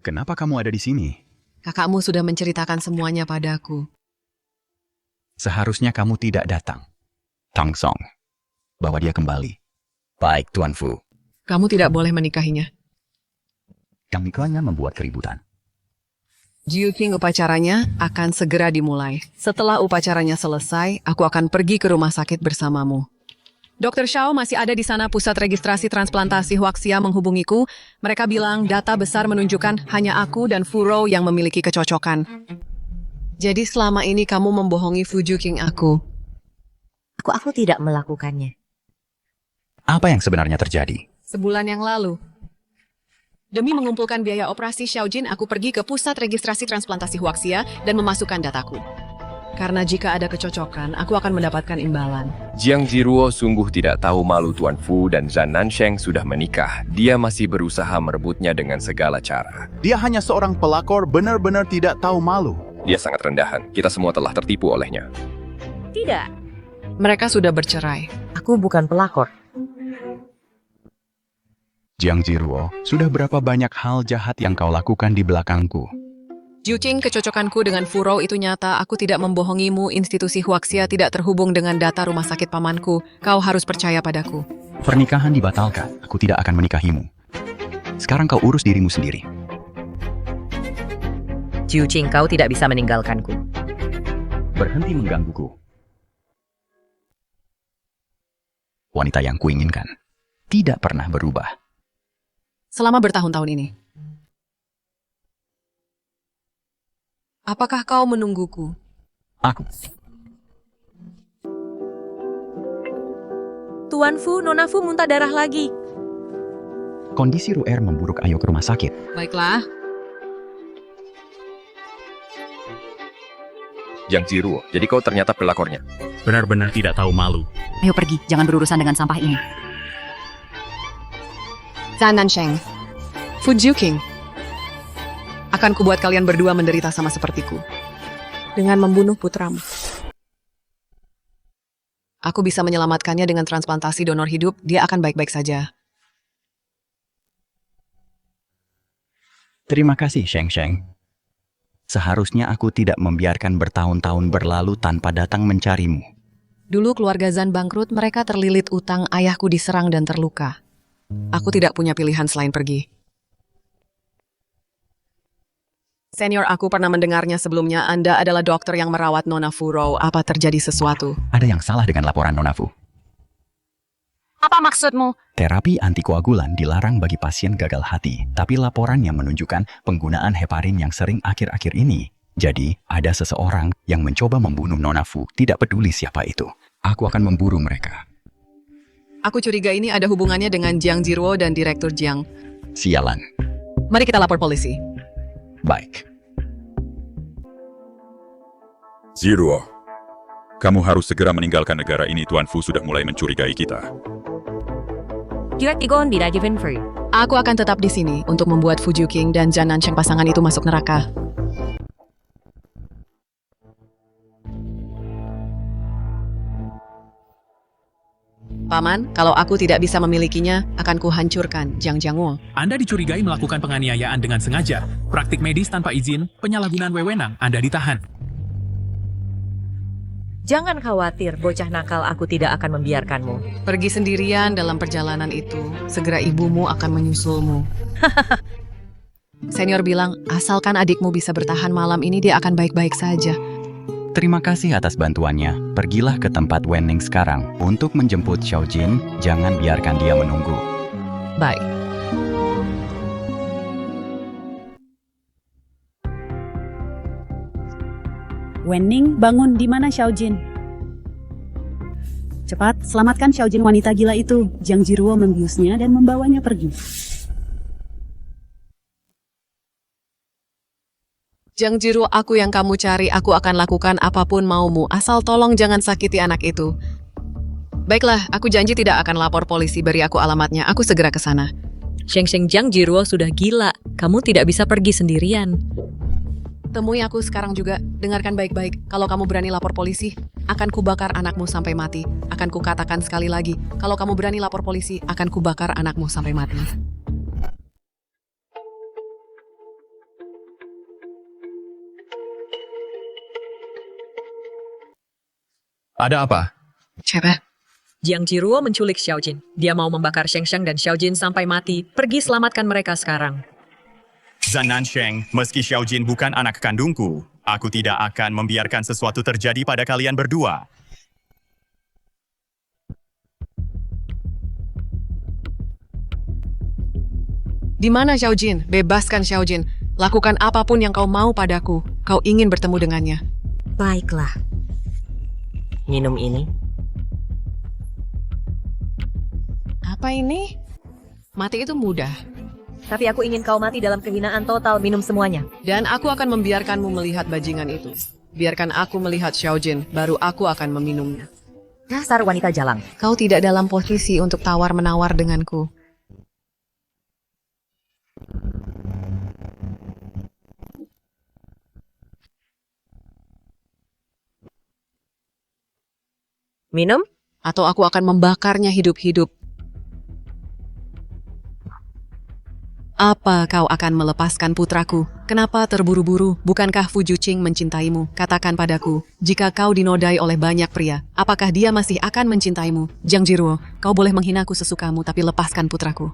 Kenapa kamu ada di sini? Kakakmu sudah menceritakan semuanya padaku. Seharusnya kamu tidak datang. Tang Song, bawa dia kembali. Baik, Tuan Fu. Kamu tidak boleh menikahinya. Yang nikahnya membuat keributan. Jiuqing upacaranya akan segera dimulai. Setelah upacaranya selesai, aku akan pergi ke rumah sakit bersamamu. Dr. Xiao masih ada di sana. Pusat registrasi transplantasi Huaxia menghubungiku. Mereka bilang data besar menunjukkan hanya aku dan Fu Rou yang memiliki kecocokan. Jadi selama ini kamu membohongi Fu Jiuqing aku. Aku tidak melakukannya. Apa yang sebenarnya terjadi? Sebulan yang lalu. Demi mengumpulkan biaya operasi Xiaojin, aku pergi ke pusat registrasi transplantasi Huaxia dan memasukkan dataku. Karena jika ada kecocokan, aku akan mendapatkan imbalan. Jiang Ziruo sungguh tidak tahu malu Tuan Fu dan Zhan Nansheng sudah menikah. Dia masih berusaha merebutnya dengan segala cara. Dia hanya seorang pelakor benar-benar tidak tahu malu. Dia sangat rendahan. Kita semua telah tertipu olehnya. Tidak. Mereka sudah bercerai. Aku bukan pelakor. Jiang Ziruo, sudah berapa banyak hal jahat yang kau lakukan di belakangku? Jiuqing, kecocokanku dengan Fu Rou itu nyata. Aku tidak membohongimu. Institusi Huaxia tidak terhubung dengan data rumah sakit pamanku. Kau harus percaya padaku. Pernikahan dibatalkan. Aku tidak akan menikahimu. Sekarang kau urus dirimu sendiri. Jiuqing, kau tidak bisa meninggalkanku. Berhenti menggangguku. Wanita yang kuinginkan tidak pernah berubah. Selama bertahun-tahun ini. Apakah kau menungguku? Aku. Tuan Fu, Nona Fu muntah darah lagi. Kondisi Ru'er memburuk, ayo ke rumah sakit. Baiklah. Jiang Ziruo, jadi kau ternyata pelakornya. Benar-benar tidak tahu malu. Ayo pergi, jangan berurusan dengan sampah ini. Zhan Nansheng, Fu Jiuqing. Akan kubuat kalian berdua menderita sama sepertiku. Dengan membunuh putramu. Aku bisa menyelamatkannya dengan transplantasi donor hidup, dia akan baik-baik saja. Terima kasih, Sheng Sheng. Seharusnya aku tidak membiarkan bertahun-tahun berlalu tanpa datang mencarimu. Dulu keluarga Zhan bangkrut, mereka terlilit utang, ayahku diserang dan terluka. Aku tidak punya pilihan selain pergi. Senior aku pernah mendengarnya sebelumnya. Anda adalah dokter yang merawat Nona Fu Rou. Apa terjadi sesuatu? Ada yang salah dengan laporan Nona Fu. Apa maksudmu? Terapi antikoagulan dilarang bagi pasien gagal hati, tapi laporannya menunjukkan penggunaan heparin yang sering akhir-akhir ini. Jadi, ada seseorang yang mencoba membunuh Nona Fu, tidak peduli siapa itu. Aku akan memburu mereka. Aku curiga ini ada hubungannya dengan Jiang Ziruo dan Direktur Jiang. Sialan. Mari kita lapor polisi. Baik. Ziruo, kamu harus segera meninggalkan negara ini. Tuan Fu sudah mulai mencurigai kita. Aku akan tetap di sini untuk membuat Fu Jiuqing dan Zhan Nansheng pasangan itu masuk neraka. Paman, kalau aku tidak bisa memilikinya, akan kuhancurkan Jiang Jiangwo. Anda dicurigai melakukan penganiayaan dengan sengaja, praktik medis tanpa izin, penyalahgunaan wewenang, Anda ditahan. Jangan khawatir, bocah nakal, aku tidak akan membiarkanmu. Pergi sendirian dalam perjalanan itu, segera ibumu akan menyusulmu. Senior bilang, asalkan adikmu bisa bertahan malam ini, dia akan baik-baik saja. Terima kasih atas bantuannya. Pergilah ke tempat Wenning sekarang untuk menjemput Xiaojin. Jangan biarkan dia menunggu. Baik. Wenning, bangun, di mana Xiaojin? Cepat, selamatkan Xiaojin wanita gila itu. Jiang Ziruo membiusnya dan membawanya pergi. Jiang Ziruo, aku yang kamu cari, aku akan lakukan apapun maumu, asal tolong jangan sakiti anak itu. Baiklah, aku janji tidak akan lapor polisi, beri aku alamatnya, aku segera ke sana. Sheng Jiang Ziruo sudah gila, kamu tidak bisa pergi sendirian. Temui aku sekarang juga. Dengarkan baik-baik. Kalau kamu berani lapor polisi, akan kubakar anakmu sampai mati. Akan kukatakan sekali lagi, kalau kamu berani lapor polisi, akan kubakar anakmu sampai mati. Ada apa? Siapa? Jiang Jiruo menculik Xiaojin. Dia mau membakar Sheng Sheng dan Xiaojin sampai mati. Pergi selamatkan mereka sekarang. Zhan Nansheng, meski Xiaojin bukan anak kandungku, aku tidak akan membiarkan sesuatu terjadi pada kalian berdua. Di mana Xiaojin? Bebaskan Xiaojin. Lakukan apapun yang kau mau padaku. Kau ingin bertemu dengannya. Baiklah. Minum ini. Apa ini? Mati itu mudah. Tapi aku ingin kau mati dalam kehinaan total. Minum semuanya. Dan aku akan membiarkanmu melihat bajingan itu. Biarkan aku melihat Xiaojin, baru aku akan meminumnya. Dasar wanita jalang. Kau tidak dalam posisi untuk tawar-menawar denganku. Minum? Atau aku akan membakarnya hidup-hidup. Apa kau akan melepaskan putraku? Kenapa terburu-buru? Bukankah Fu Juqing mencintaimu? Katakan padaku, jika kau dinodai oleh banyak pria, apakah dia masih akan mencintaimu? Jiang Jiruo, kau boleh menghinaku sesukamu, tapi lepaskan putraku.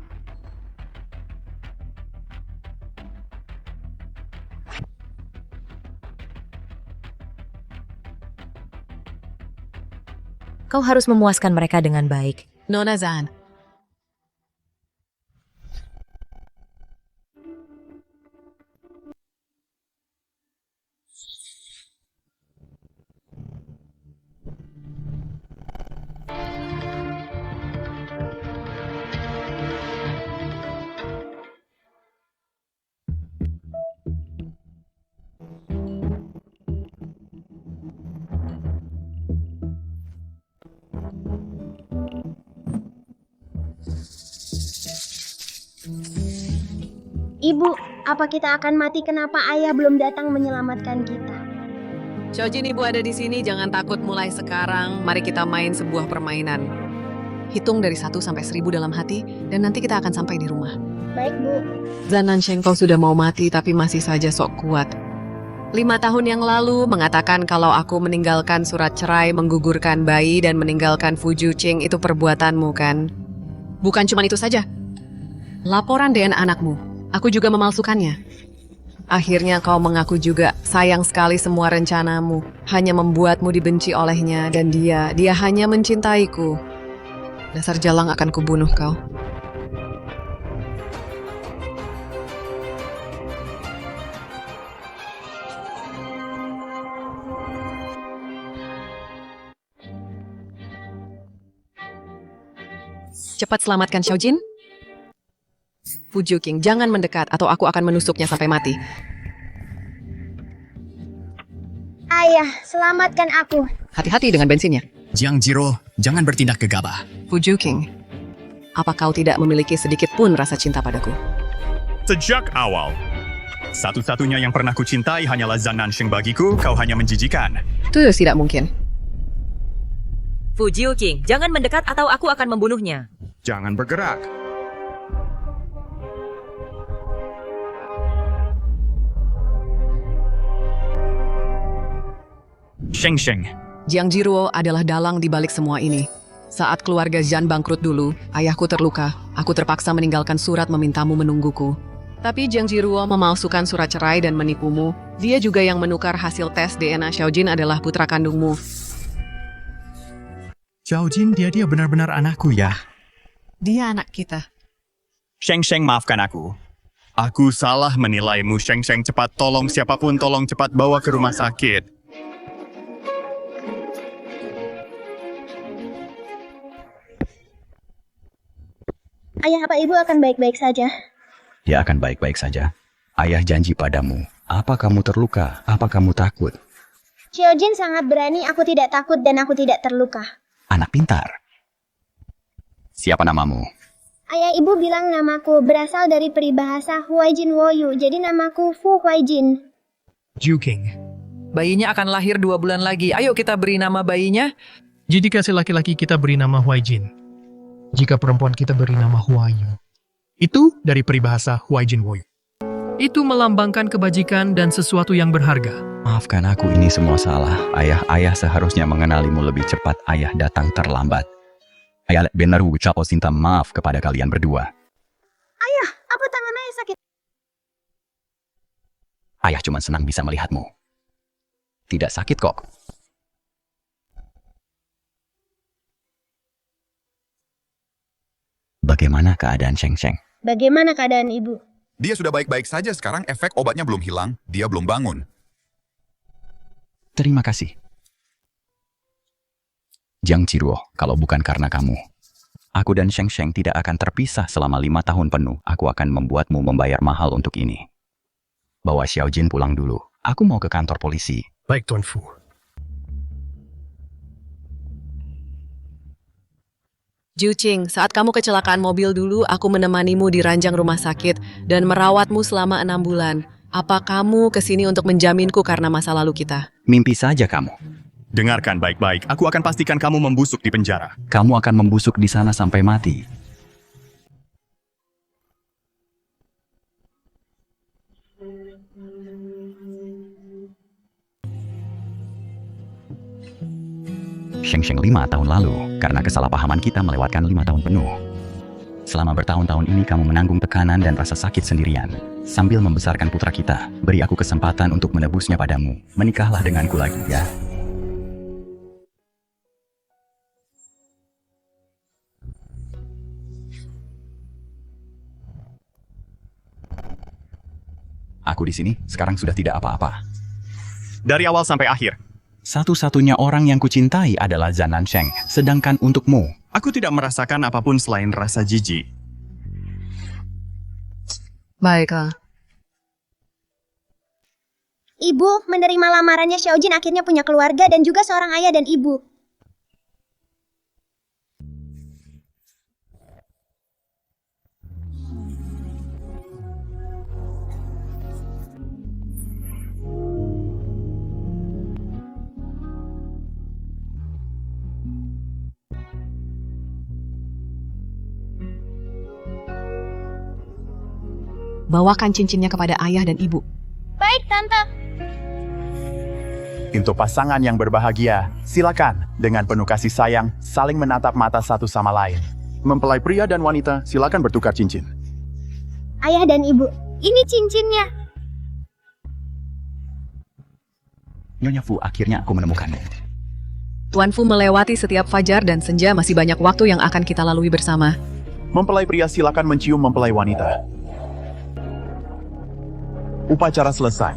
Kau harus memuaskan mereka dengan baik. Nona Zhan. Ibu, apa kita akan mati? Kenapa ayah belum datang menyelamatkan kita? Xiaojin, ibu ada di sini, jangan takut mulai sekarang. Mari kita main sebuah permainan. Hitung dari 1 sampai 1000 dalam hati, dan nanti kita akan sampai di rumah. Baik, Bu. Zhan Nansheng, kau sudah mau mati tapi masih saja sok kuat. 5 tahun yang lalu mengatakan kalau aku meninggalkan surat cerai, menggugurkan bayi, dan meninggalkan Fu Juqing itu perbuatanmu, kan? Bukan cuma itu saja. Laporan DNA anakmu, aku juga memalsukannya. Akhirnya kau mengaku juga, sayang sekali semua rencanamu hanya membuatmu dibenci olehnya, dan dia hanya mencintaiku. Dasar jalang, akan kubunuh kau. Cepat selamatkan Xiaojin. Fu Juqing, jangan mendekat atau aku akan menusuknya sampai mati. Ayah, selamatkan aku. Hati-hati dengan bensinnya. Jiang Jiro, jangan bertindak gegabah. Fu Juqing, apa kau tidak memiliki sedikit pun rasa cinta padaku? Sejak awal, satu-satunya yang pernah kucintai hanyalah Zhan Nansheng bagiku, kau hanya menjijikan. Itu tidak mungkin. Fu Juqing, jangan mendekat atau aku akan membunuhnya. Jangan bergerak. Sheng Sheng. Jiang Jiruo adalah dalang di balik semua ini. Saat keluarga Zhan bangkrut dulu, ayahku terluka. Aku terpaksa meninggalkan surat memintamu menungguku. Tapi Jiang Jiruo memalsukan surat cerai dan menipumu. Dia juga yang menukar hasil tes DNA Xiaojin adalah putra kandungmu. Xiaojin, dia benar-benar anakku ya. Dia anak kita. Sheng Sheng, maafkan aku. Aku salah menilaimu, Sheng Sheng. Cepat tolong siapapun, tolong cepat bawa ke rumah sakit. Ayah, apa ibu akan baik-baik saja? Dia akan baik-baik saja. Ayah janji padamu. Apa kamu terluka? Apa kamu takut? Xiaojin sangat berani, aku tidak takut dan aku tidak terluka. Anak pintar. Siapa namamu? Ayah, ibu bilang namaku berasal dari peribahasa Huaijin Woyu, jadi namaku Fu Huaijin. Jiu King. Bayinya akan lahir 2 bulan lagi. Ayo kita beri nama bayinya. Jika si laki-laki kita beri nama Huai Jin. Jika perempuan kita beri nama Huayu. Itu dari peribahasa Huai Jin Woyu. Itu melambangkan kebajikan dan sesuatu yang berharga. Maafkan aku, ini semua salah. Ayah seharusnya mengenalimu lebih cepat. Ayah datang terlambat. Ayah benar ucap minta maaf kepada kalian berdua. Ayah, apa tangan ayah sakit? Ayah cuma senang bisa melihatmu. Tidak sakit kok. Bagaimana keadaan Sheng Sheng? Bagaimana keadaan ibu? Dia sudah baik-baik saja sekarang, efek obatnya belum hilang, dia belum bangun. Terima kasih. Jiang Jiruo, kalau bukan karena kamu, aku dan Sheng Sheng tidak akan terpisah selama 5 tahun penuh. Aku akan membuatmu membayar mahal untuk ini. Bawa Xiao Jin pulang dulu. Aku mau ke kantor polisi. Baik, Tuan Fu. Juqing, saat kamu kecelakaan mobil dulu, aku menemanimu di ranjang rumah sakit dan merawatmu selama 6 bulan. Apa kamu kesini untuk menjaminku karena masa lalu kita? Mimpi saja kamu. Dengarkan baik-baik, aku akan pastikan kamu membusuk di penjara. Kamu akan membusuk di sana sampai mati. Sheng Sheng 5 tahun lalu, karena kesalahpahaman kita melewatkan 5 tahun penuh. Selama bertahun-tahun ini kamu menanggung tekanan dan rasa sakit sendirian. Sambil membesarkan putra kita, beri aku kesempatan untuk menebusnya padamu. Menikahlah denganku lagi ya. Aku di sini, sekarang sudah tidak apa-apa. Dari awal sampai akhir. Satu-satunya orang yang kucintai adalah Zhan Nansheng, sedangkan untukmu, aku tidak merasakan apapun selain rasa jijik. Baiklah. Ibu menerima lamarannya Xiao Jin akhirnya punya keluarga dan juga seorang ayah dan ibu. Bawakan cincinnya kepada ayah dan ibu. Baik, Tante. Untuk pasangan yang berbahagia, silakan dengan penuh kasih sayang saling menatap mata satu sama lain. Mempelai pria dan wanita, silakan bertukar cincin. Ayah dan ibu, ini cincinnya. Nyonya Fu, akhirnya aku menemukanmu. Tuan Fu melewati setiap fajar dan senja, masih banyak waktu yang akan kita lalui bersama. Mempelai pria silakan mencium mempelai wanita. Upacara selesai.